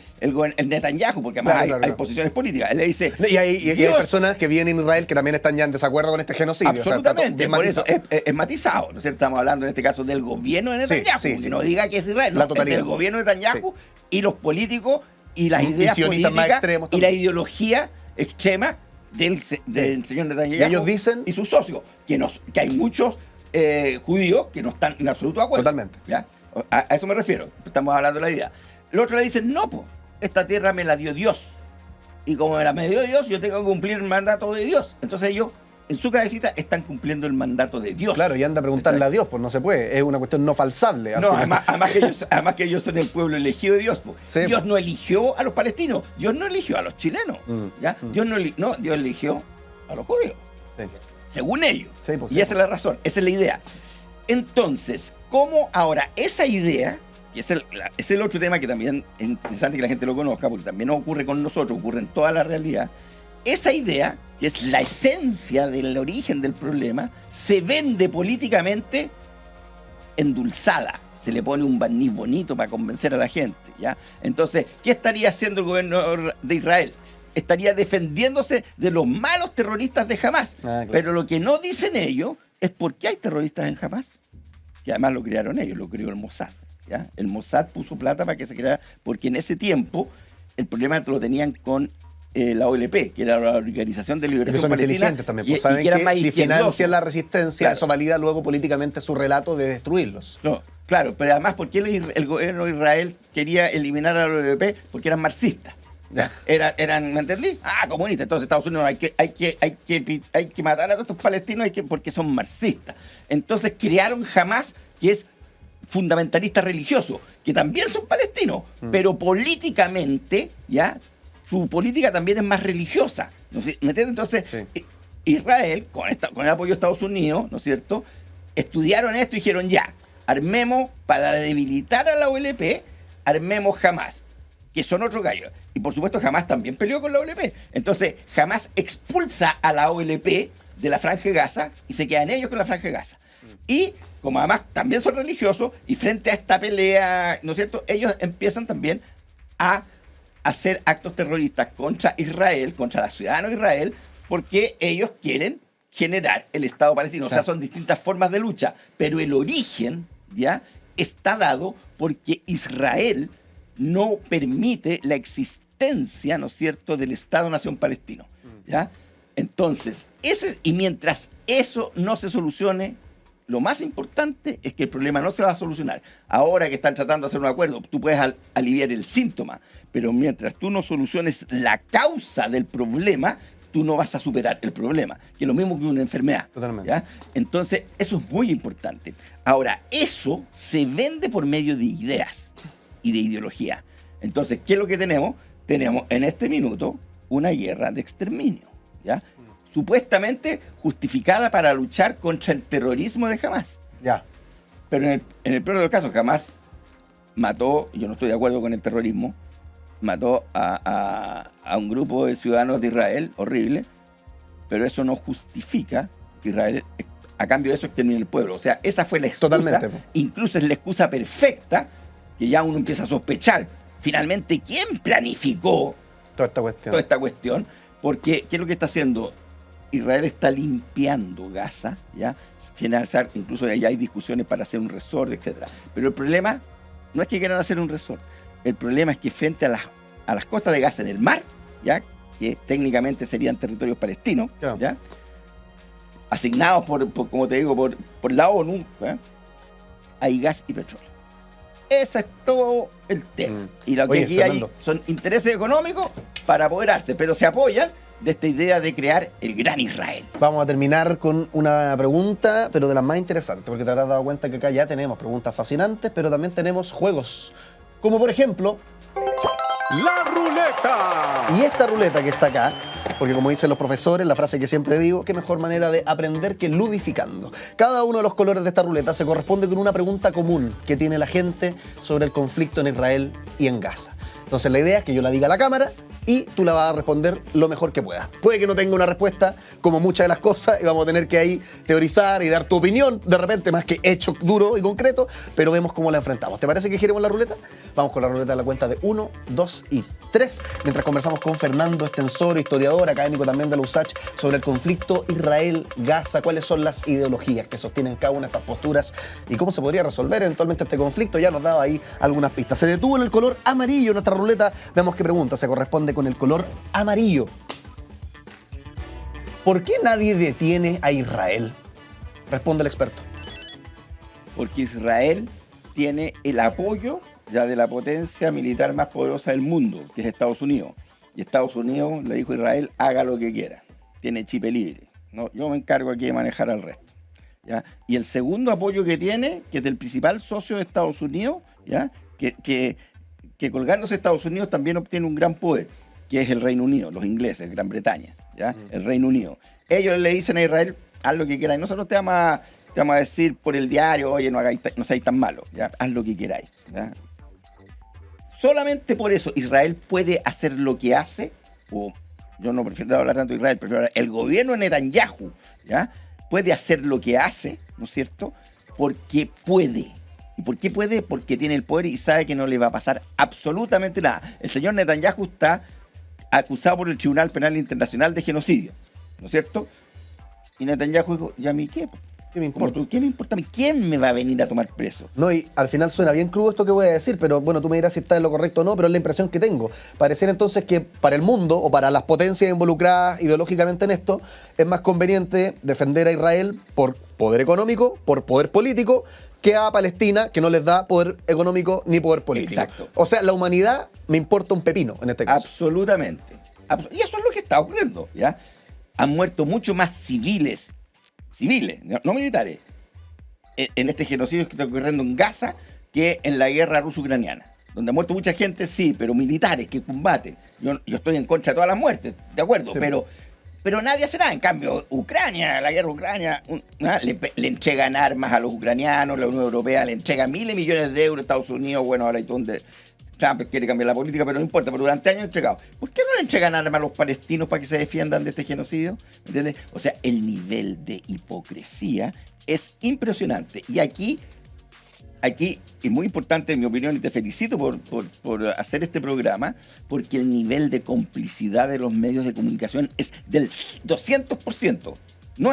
Netanyahu, porque además hay posiciones políticas. Él le dice... Y hay personas que viven en Israel que también están ya en desacuerdo con este genocidio. Absolutamente, o sea, por eso es matizado, ¿no es cierto? Estamos hablando en este caso del gobierno de Netanyahu, que no diga que es Israel, no, es el gobierno de Netanyahu y los políticos y las ideas políticas más extremos y la ideología extrema del señor Netanyahu y ellos dicen, y sus socios, que hay muchos judíos que no están en absoluto de acuerdo. Totalmente. ¿Ya? A eso me refiero, estamos hablando de la idea. Los otros le dicen, no, pues, esta tierra me la dio Dios. Y como me la dio Dios, yo tengo que cumplir el mandato de Dios. Entonces ellos, en su cabecita, están cumpliendo el mandato de Dios. Claro, y anda a preguntarle a Dios, pues no se puede. Es una cuestión no falsable. No, además que ellos son el pueblo elegido de Dios. Pues. Sí, Dios no eligió a los palestinos, Dios no eligió a los chilenos. ¿Ya? Dios eligió a los judíos. Sí. Según ellos. Sí, pues, y esa es la razón, esa es la idea. Entonces, ¿cómo ahora esa idea, que es el otro tema que también es interesante que la gente lo conozca, porque también no ocurre con nosotros, ocurre en toda la realidad, esa idea, que es la esencia del origen del problema, se vende políticamente endulzada. se le pone un barniz bonito para convencer a la gente, ¿ya? Entonces, ¿qué estaría haciendo el gobierno de Israel? Estaría defendiéndose de los malos terroristas de Hamás. Claro. Pero lo que no dicen ellos es por qué hay terroristas en Hamás. Que además lo crearon ellos, lo creó el Mossad, ¿ya? El Mossad puso plata para que se creara, porque en ese tiempo el problema lo tenían con la OLP, que era la Organización de Liberación son Palestina, inteligentes también, pues saben que eran que más si izquierdosos. financian la resistencia, Claro. eso valida luego políticamente su relato de destruirlos. No, claro, pero además, ¿por qué el gobierno de Israel quería eliminar a la OLP? Porque eran marxistas. Ya. Eran, ¿me entendí? Comunistas. Entonces Estados Unidos hay que matar a todos estos palestinos porque son marxistas. Entonces crearon Hamás, que es fundamentalista religioso, que también son palestinos, pero políticamente, ¿ya? Su política también es más religiosa. ¿No? ¿Me entiendes? Entonces, Sí. Israel, con el apoyo de Estados Unidos, ¿no es cierto?, estudiaron esto y dijeron, ya, armemos, para debilitar a la OLP, armemos Hamás, que son otros gallos. Y por supuesto Hamás también peleó con la OLP. Entonces, Hamás expulsa a la OLP de la Franja de Gaza y se quedan ellos con la Franja de Gaza. Y como además también son religiosos, y frente a esta pelea, ¿no es cierto?, ellos empiezan también a hacer actos terroristas contra Israel, contra los ciudadanos de Israel, porque ellos quieren generar el Estado palestino. O sea, son distintas formas de lucha, pero el origen, ¿ya?, está dado porque Israel no permite la existencia, ¿no es cierto?, del Estado-Nación palestino, ¿ya? Entonces, y mientras eso no se solucione, lo más importante es que el problema no se va a solucionar. Ahora que están tratando de hacer un acuerdo, tú puedes aliviar el síntoma, pero mientras tú no soluciones la causa del problema, tú no vas a superar el problema, que es lo mismo que una enfermedad. Totalmente. ¿Ya? Entonces, eso es muy importante. Ahora, eso se vende por medio de ideas y de ideología. Entonces, ¿qué es lo que tenemos? Tenemos en este minuto una guerra de exterminio, ¿ya? Supuestamente justificada para luchar contra el terrorismo de Hamás. Ya. Pero en el peor de los casos, Hamás mató, yo no estoy de acuerdo con el terrorismo, mató a un grupo de ciudadanos de Israel, horrible, pero eso no justifica que Israel, a cambio de eso, extermine el pueblo. O sea, esa fue la excusa. Totalmente. Incluso es la excusa perfecta, que ya uno empieza a sospechar, finalmente, ¿quién planificó Toda esta cuestión. Porque, ¿qué es lo que está haciendo? Israel está limpiando Gaza, ¿ya? Finalizar, incluso ya hay discusiones para hacer un resort, etc. Pero el problema no es que quieran hacer un resort. El problema es que frente a las costas de Gaza en el mar, ¿ya?, que técnicamente serían territorios palestinos, Claro. ¿ya?, asignados como te digo, por la ONU, ¿ya?, hay gas y petróleo. Ese es todo el tema. Y lo que Oye, aquí Fernando, hay son intereses económicos para apoderarse, pero se apoyan de esta idea de crear el gran Israel. Vamos a terminar con una pregunta, pero de las más interesantes, porque te habrás dado cuenta que acá ya tenemos preguntas fascinantes, pero también tenemos juegos. Como por ejemplo, La ruleta. y esta ruleta que está acá, porque como dicen los profesores, la frase que siempre digo, qué mejor manera de aprender que ludificando. Cada uno de los colores de esta ruleta se corresponde con una pregunta común que tiene la gente sobre el conflicto en Israel y en Gaza. Entonces la idea es que yo la diga a la cámara y tú la vas a responder lo mejor que puedas. Puede que no tenga una respuesta, como muchas de las cosas, y vamos a tener que ahí teorizar y dar tu opinión, de repente más que hecho duro y concreto, pero vemos cómo la enfrentamos. ¿Te parece que giremos la ruleta? Vamos con la ruleta a la cuenta de 1, 2 y 3, mientras conversamos con Fernando Estensoro, historiador, académico también de la USACH, sobre el conflicto Israel-Gaza, cuáles son las ideologías que sostienen cada una de estas posturas y cómo se podría resolver eventualmente este conflicto. Ya nos daba ahí algunas pistas. Se detuvo en el color amarillo nuestra ruleta. Veamos qué pregunta se corresponde con el color amarillo. ¿Por qué nadie detiene a Israel? Responde el experto. Porque Israel tiene el apoyo ya de la potencia militar más poderosa del mundo, que es Estados Unidos. Y Estados Unidos le dijo a Israel, haga lo que quiera. Tiene chip libre. ¿No? Yo me encargo aquí de manejar al resto. ¿Ya? Y el segundo apoyo que tiene, que es del principal socio de Estados Unidos, ¿ya?, que colgándose Estados Unidos también obtiene un gran poder, que es el Reino Unido, los ingleses, Gran Bretaña, ¿ya? El Reino Unido. Ellos le dicen a Israel, haz lo que queráis. Nosotros te vamos a decir por el diario, oye, no seáis tan malos, ¿ya? Haz lo que queráis, ¿ya? Solamente por eso Israel puede hacer lo que hace, o yo no prefiero hablar tanto de Israel, prefiero hablar, el gobierno de Netanyahu, ¿ya?, puede hacer lo que hace, ¿no es cierto?, porque puede. ¿Y por qué puede? Porque tiene el poder y sabe que no le va a pasar absolutamente nada. El señor Netanyahu está acusado por el Tribunal Penal Internacional de genocidio, ¿no es cierto? Y Netanyahu dijo, ¿y a mí qué? ¿Qué me importa? ¿Qué me importa a mí? ¿Quién me va a venir a tomar preso? No, y al final suena bien crudo esto que voy a decir, pero bueno, tú me dirás si está en lo correcto o no, pero es la impresión que tengo. Pareciera entonces que para el mundo o para las potencias involucradas ideológicamente en esto, es más conveniente defender a Israel por poder económico, por poder político, que a Palestina, que no les da poder económico ni poder político. Exacto. O sea, la humanidad me importa un pepino en este caso. Absolutamente. Y eso es lo que está ocurriendo, ¿ya? Han muerto mucho más civiles, no militares, en este genocidio que está ocurriendo en Gaza que en la guerra ruso-ucraniana, donde ha muerto mucha gente, sí, pero militares que combaten. Yo estoy en contra de todas las muertes, de acuerdo, sí, pero nadie hace nada. En cambio, Ucrania, la guerra ucrania, le entregan armas a los ucranianos, la Unión Europea le entrega miles de millones de euros a Estados Unidos, bueno, ahora hay donde Trump quiere cambiar la política, pero no importa, pero durante años han entregado. ¿Por qué no le entregan armas a los palestinos para que se defiendan de este genocidio? ¿Me entiendes? O sea, el nivel de hipocresía es impresionante. Y aquí es muy importante, en mi opinión, y te felicito por hacer este programa, porque el nivel de complicidad de los medios de comunicación es del 200%, no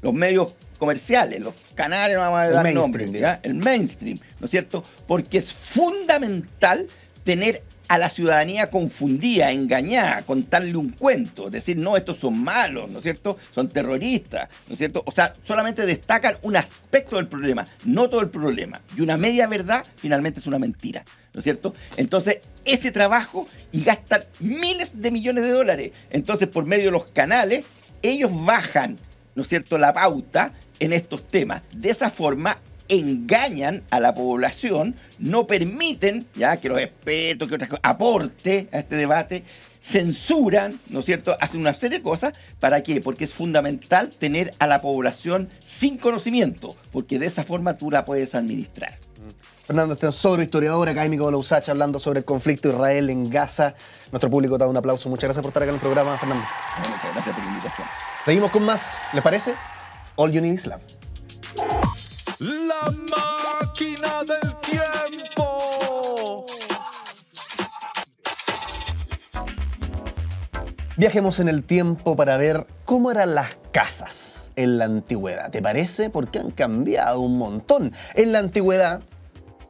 los medios comerciales, los canales, no vamos a dar nombre, el mainstream, ¿no es cierto? Porque es fundamental tener a la ciudadanía confundida, engañada, contarle un cuento, decir, no, estos son malos, ¿no es cierto? Son terroristas, ¿no es cierto? O sea, solamente destacan un aspecto del problema, no todo el problema. Y una media verdad finalmente es una mentira, ¿no es cierto? Entonces, ese trabajo, y gastan miles de millones de dólares. Entonces, por medio de los canales, ellos bajan, ¿no es cierto?, la pauta en estos temas. De esa forma engañan a la población, no permiten ya que los expertos, que otras cosas aporte a este debate, censuran, ¿no es cierto?, hacen una serie de cosas. ¿Para qué? Porque es fundamental tener a la población sin conocimiento, porque de esa forma tú la puedes administrar. Fernando Estensoro, historiador, académico de la USACH, hablando sobre el conflicto Israel en Gaza. Nuestro público te da un aplauso. Muchas gracias por estar acá en el programa, Fernando. Muchas gracias por la invitación. Seguimos con más, ¿les parece? All You Need Is Love. La máquina del tiempo. Viajemos en el tiempo para ver cómo eran las casas en la antigüedad. ¿Te parece? Porque han cambiado un montón. En la antigüedad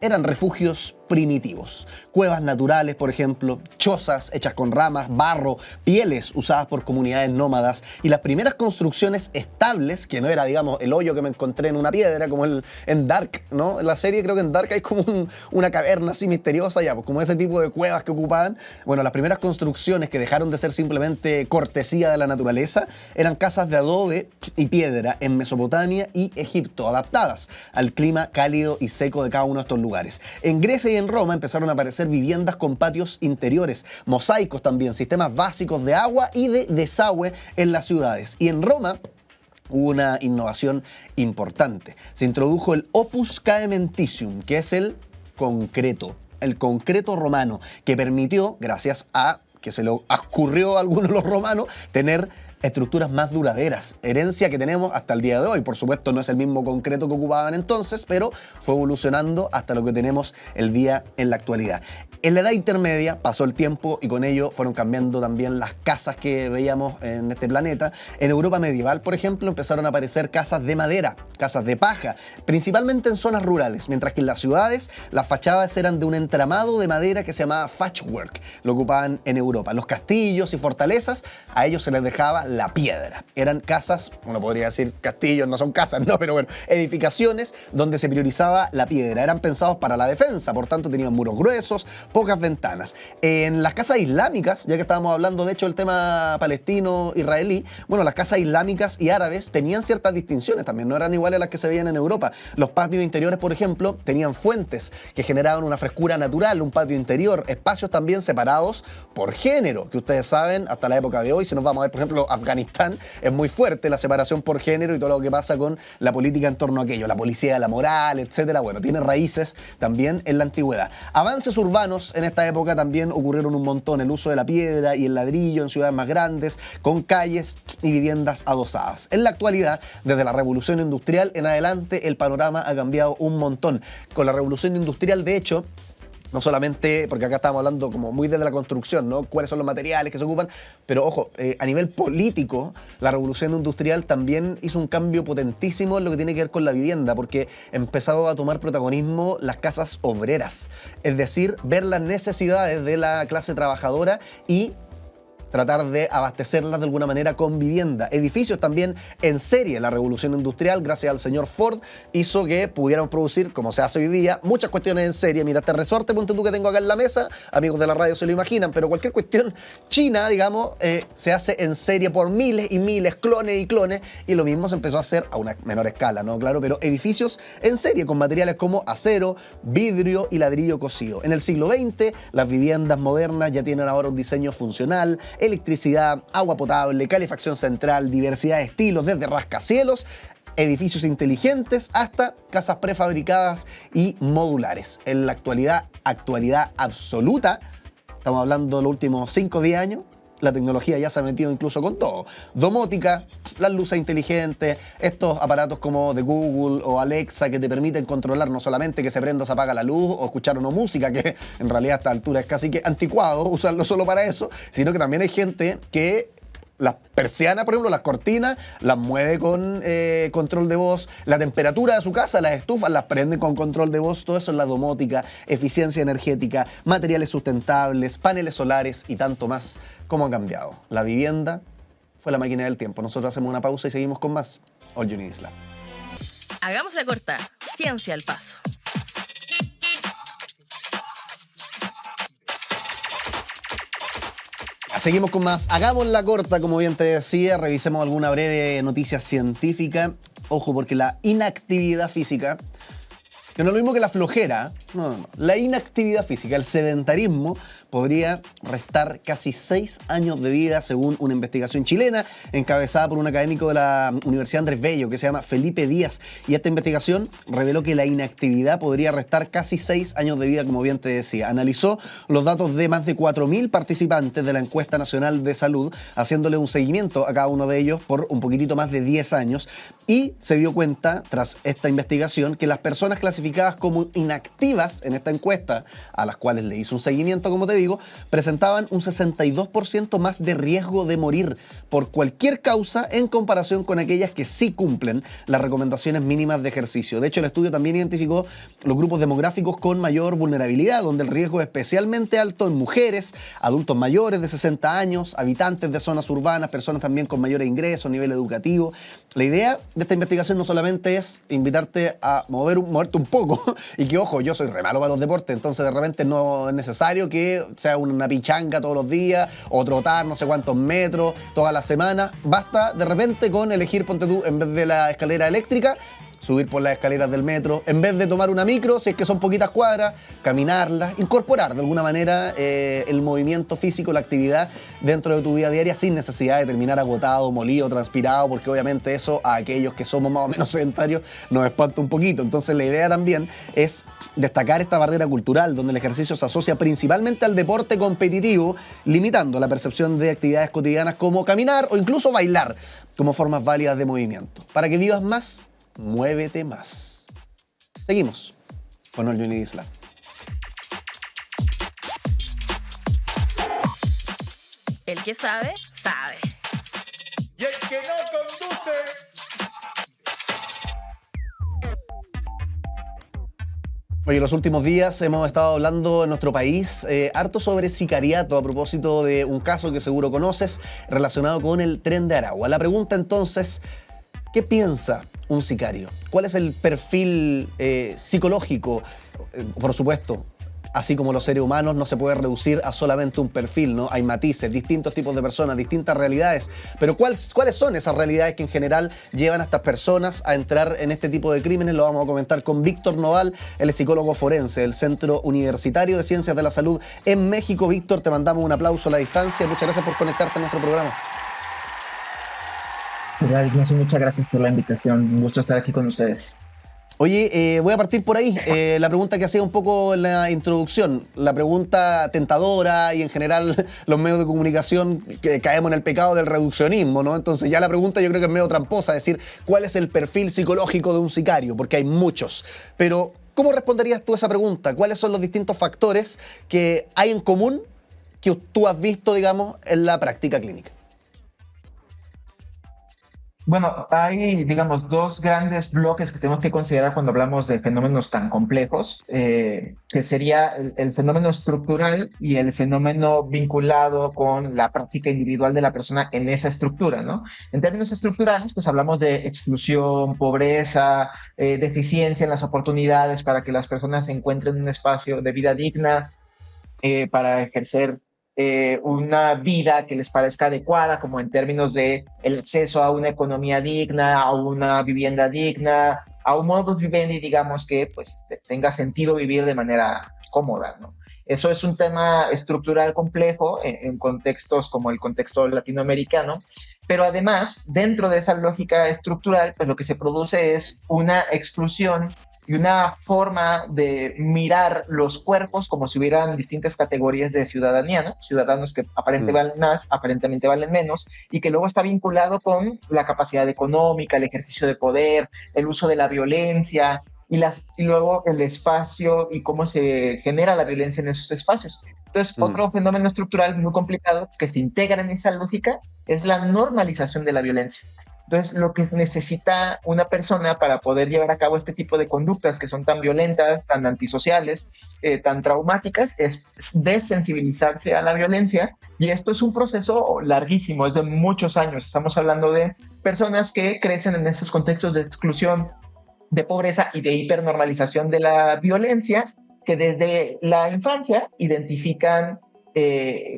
eran refugios primitivos. Cuevas naturales, por ejemplo, chozas hechas con ramas, barro, pieles usadas por comunidades nómadas y las primeras construcciones estables, que no era, digamos, el hoyo que me encontré en una piedra, como en Dark, ¿no? En la serie creo que en Dark hay como una caverna así misteriosa, ya, pues como ese tipo de cuevas que ocupaban. Bueno, las primeras construcciones que dejaron de ser simplemente cortesía de la naturaleza eran casas de adobe y piedra en Mesopotamia y Egipto, adaptadas al clima cálido y seco de cada uno de estos lugares. En Grecia y en Roma empezaron a aparecer viviendas con patios interiores, mosaicos también, sistemas básicos de agua y de desagüe en las ciudades. Y en Roma hubo una innovación importante. Se introdujo el opus caementicium, que es el concreto romano, que permitió, gracias a que se le ocurrió a algunos de los romanos, tener estructuras más duraderas, herencia que tenemos hasta el día de hoy. Por supuesto, no es el mismo concreto que ocupaban entonces, pero fue evolucionando hasta lo que tenemos el día en la actualidad. En la Edad Intermedia pasó el tiempo y con ello fueron cambiando también las casas que veíamos en este planeta. En Europa medieval, por ejemplo, empezaron a aparecer casas de madera, casas de paja, principalmente en zonas rurales, mientras que en las ciudades las fachadas eran de un entramado de madera que se llamaba thatchwork, lo ocupaban en Europa. Los castillos y fortalezas, a ellos se les dejaba la piedra. Eran casas, uno podría decir castillos, no son casas, no, pero bueno, edificaciones donde se priorizaba la piedra. Eran pensados para la defensa, por tanto tenían muros gruesos, pocas ventanas. En las casas islámicas, ya que estábamos hablando de hecho del tema palestino-israelí, bueno, las casas islámicas y árabes tenían ciertas distinciones también, no eran iguales a las que se veían en Europa. Los patios interiores, por ejemplo, tenían fuentes que generaban una frescura natural, un patio interior, espacios también separados por género, que ustedes saben, hasta la época de hoy, si nos vamos a ver, por ejemplo, Afganistán es muy fuerte, la separación por género y todo lo que pasa con la política en torno a aquello, la policía de la moral, etcétera. Bueno, tiene raíces también en la antigüedad. Avances urbanos en esta época también ocurrieron un montón, el uso de la piedra y el ladrillo en ciudades más grandes, con calles y viviendas adosadas. En la actualidad, desde la revolución industrial en adelante, el panorama ha cambiado un montón. Con la revolución industrial, de hecho, no solamente, porque acá estamos hablando como muy desde la construcción, ¿no? Cuáles son los materiales que se ocupan, pero ojo, a nivel político, la revolución industrial también hizo un cambio potentísimo en lo que tiene que ver con la vivienda, porque empezaba a tomar protagonismo las casas obreras, es decir, ver las necesidades de la clase trabajadora y tratar de abastecerlas de alguna manera con vivienda. Edificios también en serie. La revolución industrial, gracias al señor Ford, hizo que pudiéramos producir, como se hace hoy día, muchas cuestiones en serie. Mira, este resorte, ponte tú que tengo acá en la mesa, amigos de la radio se lo imaginan, pero cualquier cuestión china, digamos, se hace en serie por miles y miles, clones y clones, y lo mismo se empezó a hacer a una menor escala, ¿no? Claro, pero edificios en serie con materiales como acero, vidrio y ladrillo cocido. En el siglo XX, las viviendas modernas ya tienen ahora un diseño funcional, electricidad, agua potable, calefacción central, diversidad de estilos, desde rascacielos, edificios inteligentes hasta casas prefabricadas y modulares. En la actualidad absoluta, estamos hablando de los últimos 5 o 10 años, la tecnología ya se ha metido incluso con todo. Domótica, las luces inteligentes, estos aparatos como de Google o Alexa que te permiten controlar no solamente que se prenda o se apaga la luz o escuchar una música, que en realidad a esta altura es casi que anticuado usarlo solo para eso, sino que también hay gente que las persianas, por ejemplo, las cortinas, las mueve con control de voz. La temperatura de su casa, las estufas, las prende con control de voz. Todo eso es la domótica, eficiencia energética, materiales sustentables, paneles solares y tanto más. ¿Cómo ha cambiado? La vivienda fue la máquina del tiempo. Nosotros hacemos una pausa y seguimos con más All You Need Is Love. Hagamos la corta. Ciencia al paso. Seguimos con más. Hagamos la corta, como bien te decía. Revisemos alguna breve noticia científica. Ojo, porque la inactividad física, que no es lo mismo que la flojera, no. La inactividad física, el sedentarismo, podría restar casi 6 años de vida, según una investigación chilena encabezada por un académico de la Universidad Andrés Bello, que se llama Felipe Díaz. Y esta investigación reveló que la inactividad podría restar casi 6 años de vida, como bien te decía. Analizó los datos de más de 4.000 participantes de la Encuesta Nacional de Salud, haciéndole un seguimiento a cada uno de ellos por un poquitito más de 10 años. Y se dio cuenta, tras esta investigación, que las personas clasificadas como inactivas en esta encuesta, a las cuales le hizo un seguimiento, como te digo, presentaban un 62% más de riesgo de morir por cualquier causa en comparación con aquellas que sí cumplen las recomendaciones mínimas de ejercicio. De hecho, el estudio también identificó los grupos demográficos con mayor vulnerabilidad, donde el riesgo es especialmente alto en mujeres, adultos mayores de 60 años, habitantes de zonas urbanas, personas también con mayores ingresos, nivel educativo. La idea de esta investigación no solamente es invitarte a moverte un poco, y que, ojo, yo soy re malo para los deportes, entonces de repente no es necesario que sea una pichanga todos los días o trotar no sé cuántos metros toda la semana. Basta de repente con elegir, ponte tú, en vez de la escalera eléctrica, subir por las escaleras del metro, en vez de tomar una micro, si es que son poquitas cuadras, caminarlas, incorporar de alguna manera el movimiento físico, la actividad dentro de tu vida diaria sin necesidad de terminar agotado, molido, transpirado, porque obviamente eso a aquellos que somos más o menos sedentarios nos espanta un poquito. Entonces la idea también es destacar esta barrera cultural donde el ejercicio se asocia principalmente al deporte competitivo, limitando la percepción de actividades cotidianas como caminar o incluso bailar como formas válidas de movimiento. Para que vivas más, muévete más. Seguimos con All You Need Is Love. El que sabe, sabe. Y el que no conduce. Oye, los últimos días hemos estado hablando en nuestro país harto sobre sicariato a propósito de un caso que seguro conoces relacionado con el Tren de Aragua. La pregunta entonces, ¿qué piensa un sicario? ¿Cuál es el perfil psicológico? Por supuesto, así como los seres humanos, no se puede reducir a solamente un perfil, ¿no? Hay matices, distintos tipos de personas, distintas realidades. Pero ¿cuáles son esas realidades que en general llevan a estas personas a entrar en este tipo de crímenes? Lo vamos a comentar con Víctor Noval, el psicólogo forense del Centro Universitario de Ciencias de la Salud en México. Víctor, te mandamos un aplauso a la distancia. Muchas gracias por conectarte a nuestro programa. Verdad, Ignacio, muchas gracias por la invitación. Un gusto estar aquí con ustedes. Oye, voy a partir por ahí. La pregunta que hacía un poco en la introducción, la pregunta tentadora y en general los medios de comunicación que caemos en el pecado del reduccionismo, ¿no? Entonces ya la pregunta yo creo que es medio tramposa, es decir, ¿cuál es el perfil psicológico de un sicario? Porque hay muchos. Pero, ¿cómo responderías tú a esa pregunta? ¿Cuáles son los distintos factores que hay en común que tú has visto, digamos, en la práctica clínica? Bueno, hay, digamos, dos grandes bloques que tenemos que considerar cuando hablamos de fenómenos tan complejos, que sería el fenómeno estructural y el fenómeno vinculado con la práctica individual de la persona en esa estructura, ¿no? En términos estructurales, pues hablamos de exclusión, pobreza, deficiencia en las oportunidades para que las personas encuentren un espacio de vida digna, para ejercer una vida que les parezca adecuada, como en términos de el acceso a una economía digna, a una vivienda digna, a un modus vivendi, digamos, que pues tenga sentido vivir de manera cómoda, ¿no? Eso es un tema estructural complejo en contextos como el contexto latinoamericano, pero además, dentro de esa lógica estructural, pues lo que se produce es una exclusión y una forma de mirar los cuerpos como si hubieran distintas categorías de ciudadanía, ¿no? Ciudadanos que aparentemente valen más, aparentemente valen menos, y que luego está vinculado con la capacidad económica, el ejercicio de poder, el uso de la violencia, y luego el espacio y cómo se genera la violencia en esos espacios. Entonces, otro fenómeno estructural muy complicado que se integra en esa lógica es la normalización de la violencia. Entonces, lo que necesita una persona para poder llevar a cabo este tipo de conductas que son tan violentas, tan antisociales, tan traumáticas, es desensibilizarse a la violencia. Y esto es un proceso larguísimo, es de muchos años. Estamos hablando de personas que crecen en esos contextos de exclusión, de pobreza y de hipernormalización de la violencia, que desde la infancia identifican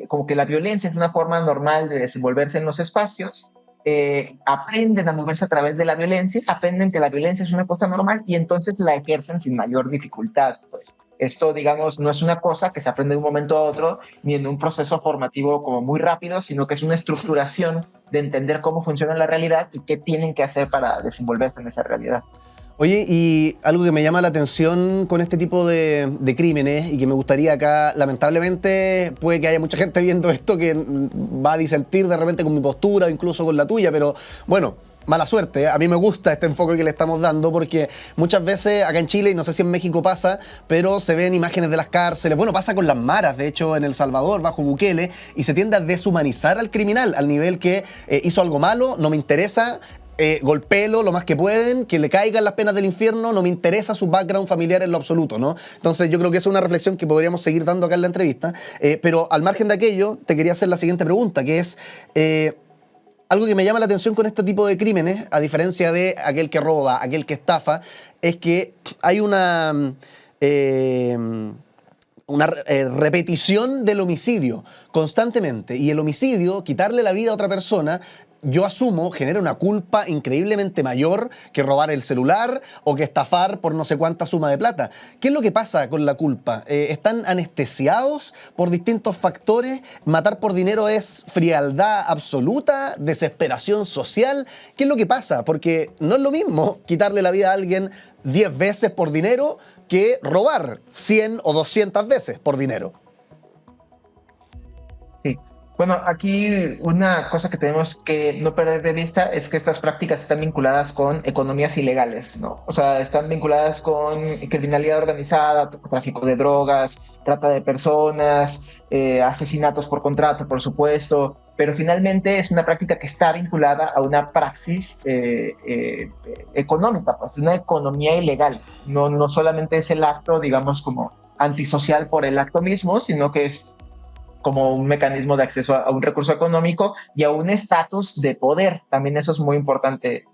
como que la violencia es una forma normal de desenvolverse en los espacios. Aprenden a moverse a través de la violencia, aprenden que la violencia es una cosa normal y entonces la ejercen sin mayor dificultad. Pues esto, digamos, no es una cosa que se aprende de un momento a otro ni en un proceso formativo como muy rápido, sino que es una estructuración de entender cómo funciona la realidad y qué tienen que hacer para desenvolverse en esa realidad. Oye, y algo que me llama la atención con este tipo de crímenes y que me gustaría acá, lamentablemente puede que haya mucha gente viendo esto que va a disentir de repente con mi postura o incluso con la tuya, pero bueno, mala suerte, ¿eh? A mí me gusta este enfoque que le estamos dando porque muchas veces acá en Chile, y no sé si en México pasa, pero se ven imágenes de las cárceles, bueno, pasa con las maras, de hecho en El Salvador, bajo Bukele, y se tiende a deshumanizar al criminal, al nivel que hizo algo malo, no me interesa, golpéelo lo más que pueden, que le caigan las penas del infierno, no me interesa su background familiar en lo absoluto, ¿no? Entonces yo creo que esa es una reflexión que podríamos seguir dando acá en la entrevista, pero al margen de aquello, te quería hacer la siguiente pregunta, que es algo que me llama la atención con este tipo de crímenes, a diferencia de aquel que roba, aquel que estafa, es que hay una repetición del homicidio constantemente, y el homicidio, quitarle la vida a otra persona, yo asumo, genera una culpa increíblemente mayor que robar el celular o que estafar por no sé cuánta suma de plata. ¿Qué es lo que pasa con la culpa? ¿Están anestesiados por distintos factores? ¿Matar por dinero es frialdad absoluta? ¿Desesperación social? ¿Qué es lo que pasa? Porque no es lo mismo quitarle la vida a alguien 10 veces por dinero que robar 100 o 200 veces por dinero. Bueno, aquí una cosa que tenemos que no perder de vista es que estas prácticas están vinculadas con economías ilegales, ¿no? O sea, están vinculadas con criminalidad organizada, tráfico de drogas, trata de personas, asesinatos por contrato, por supuesto, pero finalmente es una práctica que está vinculada a una praxis económica, pues una economía ilegal. No solamente es el acto, digamos, como antisocial por el acto mismo, sino que es como un mecanismo de acceso a un recurso económico y a un estatus de poder. También eso es muy importante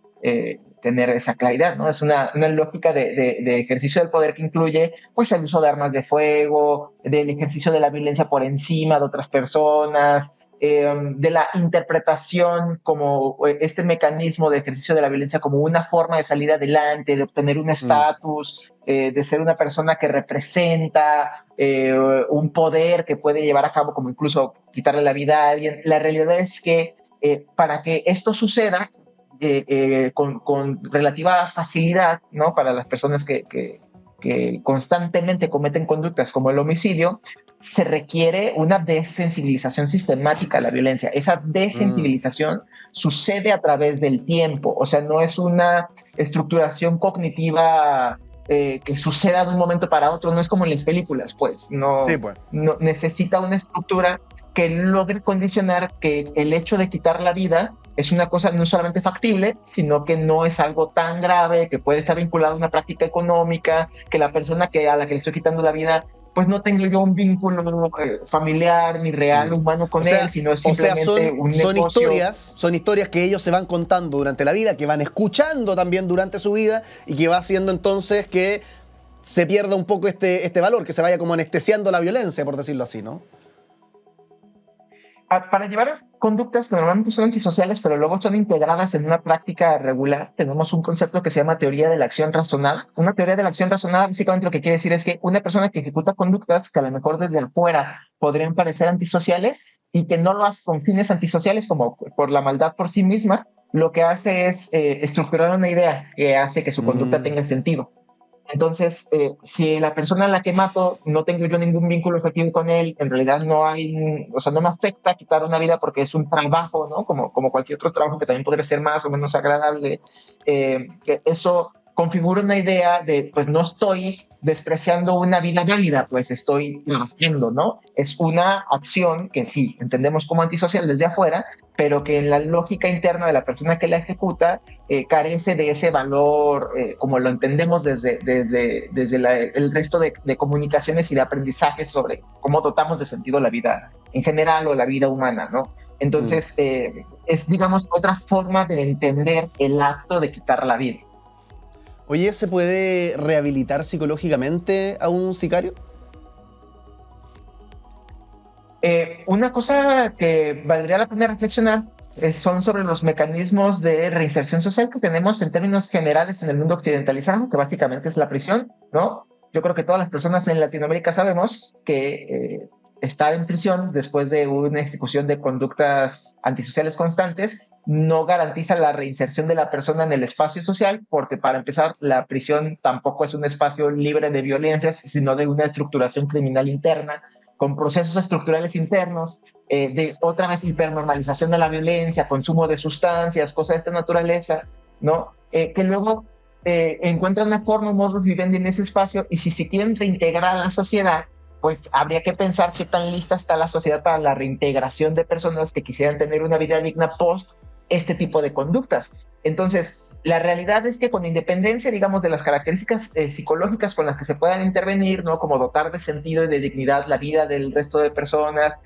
tener esa claridad, ¿no? Es una lógica de ejercicio del poder que incluye pues, el uso de armas de fuego, del ejercicio de la violencia por encima de otras personas, de la interpretación como este mecanismo de ejercicio de la violencia como una forma de salir adelante, de obtener un estatus, de ser una persona que representa un poder que puede llevar a cabo, como incluso quitarle la vida a alguien. La realidad es que para que esto suceda, con relativa facilidad, ¿no? Para las personas que constantemente cometen conductas como el homicidio, se requiere una desensibilización sistemática a la violencia. Esa desensibilización sucede a través del tiempo, o sea, no es una estructuración cognitiva que suceda de un momento para otro, no es como en las películas, pues. No necesita una estructura que logre condicionar que el hecho de quitar la vida es una cosa no solamente factible, sino que no es algo tan grave, que puede estar vinculado a una práctica económica, que la persona a la que le estoy quitando la vida, pues no tengo yo un vínculo familiar ni real humano con él, sino es simplemente un negocio. Son historias que ellos se van contando durante la vida, que van escuchando también durante su vida y que va haciendo entonces que se pierda un poco este valor, que se vaya como anestesiando la violencia, por decirlo así, ¿no? Para llevar conductas que normalmente son antisociales, pero luego son integradas en una práctica regular, tenemos un concepto que se llama teoría de la acción razonada. Una teoría de la acción razonada básicamente lo que quiere decir es que una persona que ejecuta conductas que a lo mejor desde afuera podrían parecer antisociales y que no lo hace con fines antisociales como por la maldad por sí misma, lo que hace es estructurar una idea que hace que su conducta tenga sentido. Entonces, si la persona a la que mato no tengo yo ningún vínculo efectivo con él, en realidad no me afecta quitar una vida porque es un trabajo, ¿no? Como cualquier otro trabajo que también podría ser más o menos agradable. Que eso configura una idea de, pues no estoy despreciando una vida válida, pues estoy trabajando, ¿no? Es una acción que sí, entendemos como antisocial desde afuera, pero que en la lógica interna de la persona que la ejecuta carece de ese valor, como lo entendemos desde el resto de comunicaciones y de aprendizajes sobre cómo dotamos de sentido la vida en general o la vida humana, ¿no? Entonces, es, digamos, otra forma de entender el acto de quitar la vida. Oye, ¿se puede rehabilitar psicológicamente a un sicario? Una cosa que valdría la pena reflexionar son sobre los mecanismos de reinserción social que tenemos en términos generales en el mundo occidentalizado, que básicamente es la prisión, ¿no? Yo creo que todas las personas en Latinoamérica sabemos que estar en prisión después de una ejecución de conductas antisociales constantes no garantiza la reinserción de la persona en el espacio social, porque para empezar, la prisión tampoco es un espacio libre de violencias, sino de una estructuración criminal interna, con procesos estructurales internos, de otra vez hipernormalización de la violencia, consumo de sustancias, cosas de esta naturaleza, ¿no? Que luego encuentran una forma, un modus vivendi en ese espacio, y si quieren reintegrar a la sociedad, pues habría que pensar qué tan lista está la sociedad para la reintegración de personas que quisieran tener una vida digna post este tipo de conductas. Entonces, la realidad es que con independencia, digamos, de las características psicológicas con las que se puedan intervenir, ¿no? Como dotar de sentido y de dignidad la vida del resto de personas,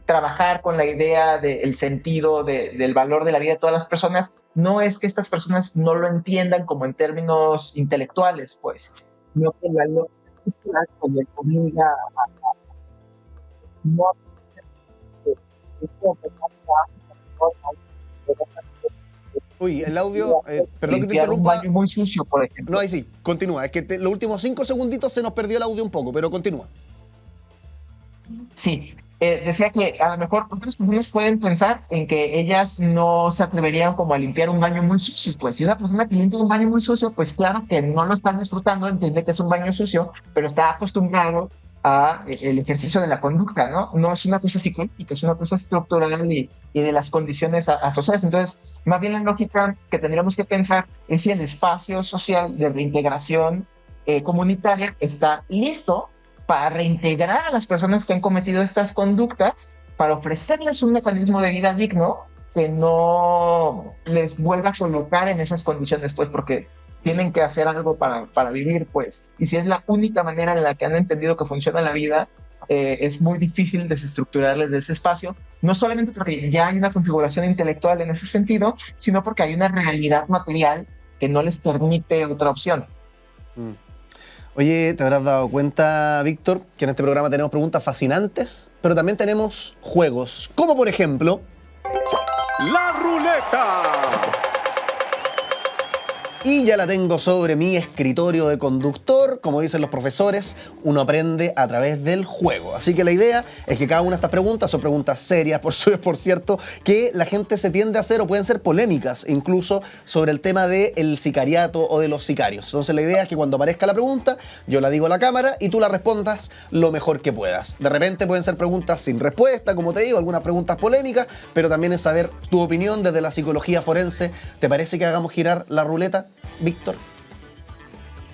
trabajar con la idea del sentido, del valor de la vida de todas las personas, no es que estas personas no lo entiendan como en términos intelectuales, pues, no que la lógica que les obliga a no Uy, el audio, perdón que te interrumpa. Un baño muy sucio, por ejemplo. No, ahí sí, continúa. Es que los últimos 5 segunditos se nos perdió el audio un poco, pero continúa. Sí, decía que a lo mejor otras personas pueden pensar en que ellas no se atreverían como a limpiar un baño muy sucio. Pues si una persona que limpia un baño muy sucio, pues claro que no lo están disfrutando, entiende que es un baño sucio, pero está acostumbrado a el ejercicio de la conducta, ¿no? No es una cosa psicológica, es una cosa estructural y de las condiciones asociadas. Entonces, más bien la lógica que tendríamos que pensar es si el espacio social de reintegración comunitaria está listo para reintegrar a las personas que han cometido estas conductas, para ofrecerles un mecanismo de vida digno que no les vuelva a colocar en esas condiciones, pues, porque tienen que hacer algo para vivir, pues. Y si es la única manera en la que han entendido que funciona la vida, es muy difícil desestructurarles de ese espacio, no solamente porque ya hay una configuración intelectual en ese sentido, sino porque hay una realidad material que no les permite otra opción. Oye, te habrás dado cuenta, Víctor, que en este programa tenemos preguntas fascinantes, pero también tenemos juegos, como por ejemplo... ¡La ruleta! Y ya la tengo sobre mi escritorio de conductor. Como dicen los profesores, uno aprende a través del juego. Así que la idea es que cada una de estas preguntas son preguntas serias, por cierto, que la gente se tiende a hacer o pueden ser polémicas, incluso sobre el tema del sicariato o de los sicarios. Entonces la idea es que cuando aparezca la pregunta, yo la digo a la cámara y tú la respondas lo mejor que puedas. De repente pueden ser preguntas sin respuesta, como te digo, algunas preguntas polémicas, pero también es saber tu opinión desde la psicología forense. ¿Te parece que hagamos girar la ruleta, Víctor?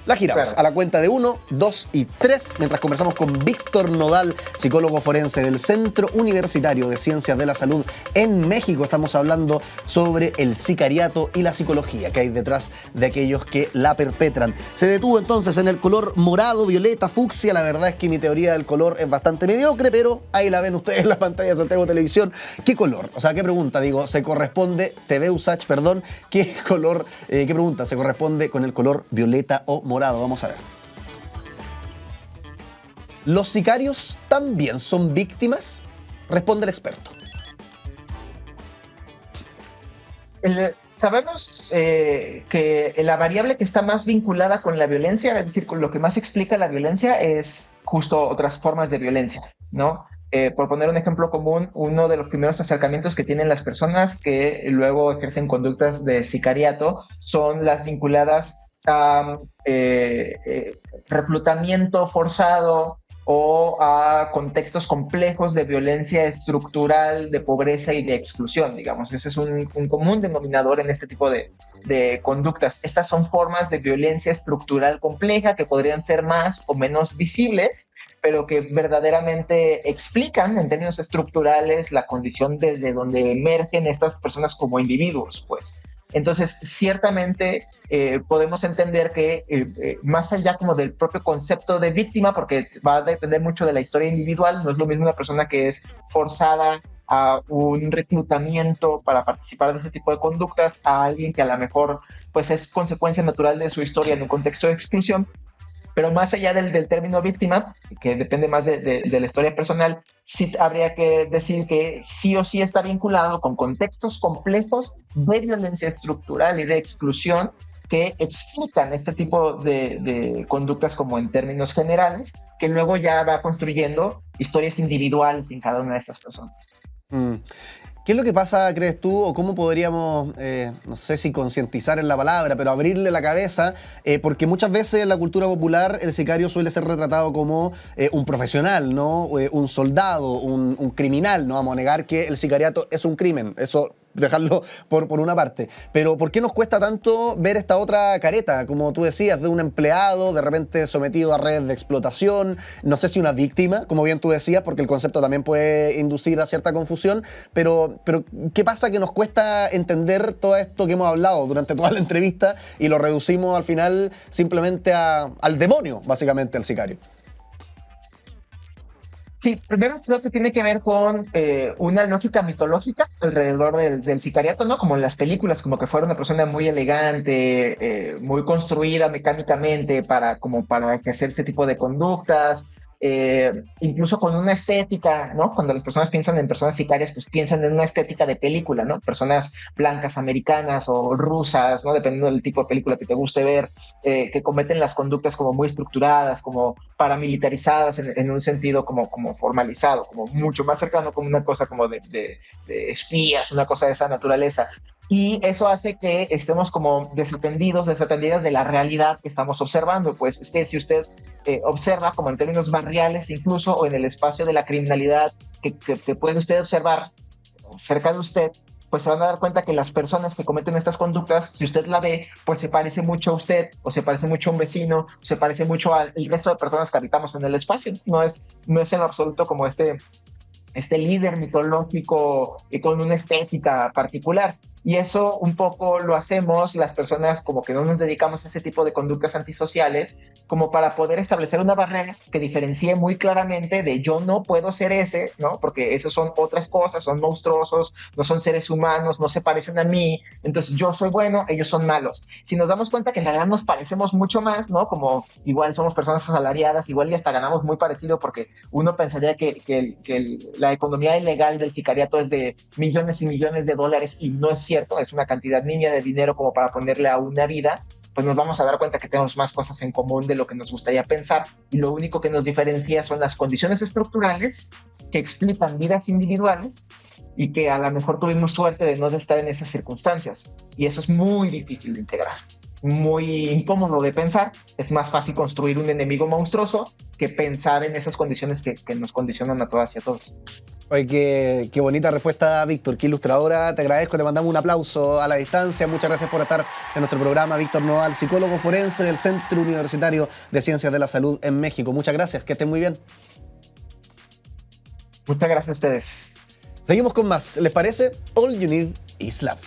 La giramos a la cuenta de 1, 2 y 3, mientras conversamos con Víctor Nodal, psicólogo forense del Centro Universitario de Ciencias de la Salud en México. Estamos hablando sobre el sicariato y la psicología que hay detrás de aquellos que la perpetran. Se detuvo entonces en el color morado, violeta, fucsia. La verdad es que mi teoría del color es bastante mediocre, pero ahí la ven ustedes en la pantalla de Santiago Televisión. ¿Qué color? O sea, ¿qué pregunta? Digo, se corresponde, TV Usach, perdón, ¿qué color, qué pregunta se corresponde con el color violeta o morado? Vamos a ver. ¿Los sicarios también son víctimas? Responde el experto. Sabemos que la variable que está más vinculada con la violencia, es decir, con lo que más explica la violencia, es justo otras formas de violencia, ¿no? Por poner un ejemplo común, uno de los primeros acercamientos que tienen las personas que luego ejercen conductas de sicariato son las vinculadas a reclutamiento forzado o a contextos complejos de violencia estructural, de pobreza y de exclusión, digamos. Ese es un común denominador en este tipo de conductas. Estas son formas de violencia estructural compleja que podrían ser más o menos visibles, pero que verdaderamente explican en términos estructurales la condición desde donde emergen estas personas como individuos, pues. Entonces, ciertamente podemos entender que más allá como del propio concepto de víctima, porque va a depender mucho de la historia individual, no es lo mismo una persona que es forzada a un reclutamiento para participar de ese tipo de conductas a alguien que a lo mejor pues es consecuencia natural de su historia en un contexto de exclusión. Pero más allá del término víctima, que depende más de la historia personal, sí habría que decir que sí o sí está vinculado con contextos complejos de violencia estructural y de exclusión que explican este tipo de conductas como en términos generales, que luego ya va construyendo historias individuales en cada una de estas personas. ¿Qué es lo que pasa, crees tú, o cómo podríamos, no sé si concientizar en la palabra, pero abrirle la cabeza? Porque muchas veces en la cultura popular el sicario suele ser retratado como un profesional, ¿no? Un soldado, un criminal. No vamos a negar que el sicariato es un crimen, eso dejarlo por una parte. Pero ¿por qué nos cuesta tanto ver esta otra careta, como tú decías, de un empleado de repente sometido a redes de explotación? No sé si una víctima, como bien tú decías, porque el concepto también puede inducir a cierta confusión, pero ¿qué pasa que nos cuesta entender todo esto que hemos hablado durante toda la entrevista y lo reducimos al final simplemente al demonio, básicamente, al sicario? Sí, primero creo que tiene que ver con una lógica mitológica alrededor del sicariato, ¿no? Como en las películas, como que fuera una persona muy elegante, muy construida mecánicamente para ejercer este tipo de conductas, incluso con una estética, ¿no? Cuando las personas piensan en personas sicarias, pues piensan en una estética de película, ¿no? Personas blancas, americanas o rusas, ¿no? Dependiendo del tipo de película que te guste ver, que cometen las conductas como muy estructuradas, como paramilitarizadas en un sentido como formalizado, como mucho más cercano, como una cosa como de espías, una cosa de esa naturaleza. Y eso hace que estemos como desatendidas de la realidad que estamos observando. Pues es que si usted observa como en términos barriales incluso, o en el espacio de la criminalidad que puede usted observar cerca de usted, pues se van a dar cuenta que las personas que cometen estas conductas, si usted la ve, pues se parece mucho a usted, o se parece mucho a un vecino, o se parece mucho al resto de personas que habitamos en el espacio. No es en absoluto como este líder mitológico y con una estética particular. Y eso un poco lo hacemos las personas como que no nos dedicamos a ese tipo de conductas antisociales, como para poder establecer una barrera que diferencie muy claramente de yo no puedo ser ese, ¿no? Porque esos son otras cosas, son monstruosos, no son seres humanos, no se parecen a mí, entonces yo soy bueno, ellos son malos. Si nos damos cuenta que en realidad nos parecemos mucho más, ¿no? Como igual somos personas asalariadas, igual y hasta ganamos muy parecido, porque uno pensaría que la economía ilegal del sicariato es de millones y millones de dólares, y no es cierto, es una cantidad niña de dinero como para ponerle a una vida. pues nos vamos a dar cuenta que tenemos más cosas en común de lo que nos gustaría pensar, y lo único que nos diferencia son las condiciones estructurales que explican vidas individuales y que a lo mejor tuvimos suerte de no estar en esas circunstancias, y eso es muy difícil de integrar, muy incómodo de pensar. Es más fácil construir un enemigo monstruoso que pensar en esas condiciones que nos condicionan a todas y a todos. Oye, qué bonita respuesta, Víctor, qué ilustradora. Te agradezco, te mandamos un aplauso a la distancia. Muchas gracias por estar en nuestro programa. Víctor Noal, psicólogo forense del Centro Universitario de Ciencias de la Salud en México. Muchas gracias, que estén muy bien. Muchas gracias a ustedes. Seguimos con más. ¿Les parece? All You Need Is Love.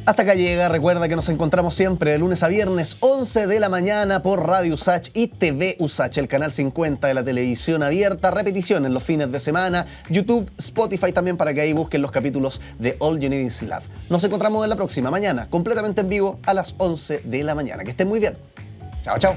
Hasta acá llega. Recuerda que nos encontramos siempre de lunes a viernes, 11 de la mañana por Radio USACH y TV USACH, el canal 50 de la televisión abierta. Repetición en los fines de semana, YouTube, Spotify también, para que ahí busquen los capítulos de All You Need Is Love. Nos encontramos en la próxima mañana, completamente en vivo a las 11 de la mañana. Que estén muy bien. Chao, chao.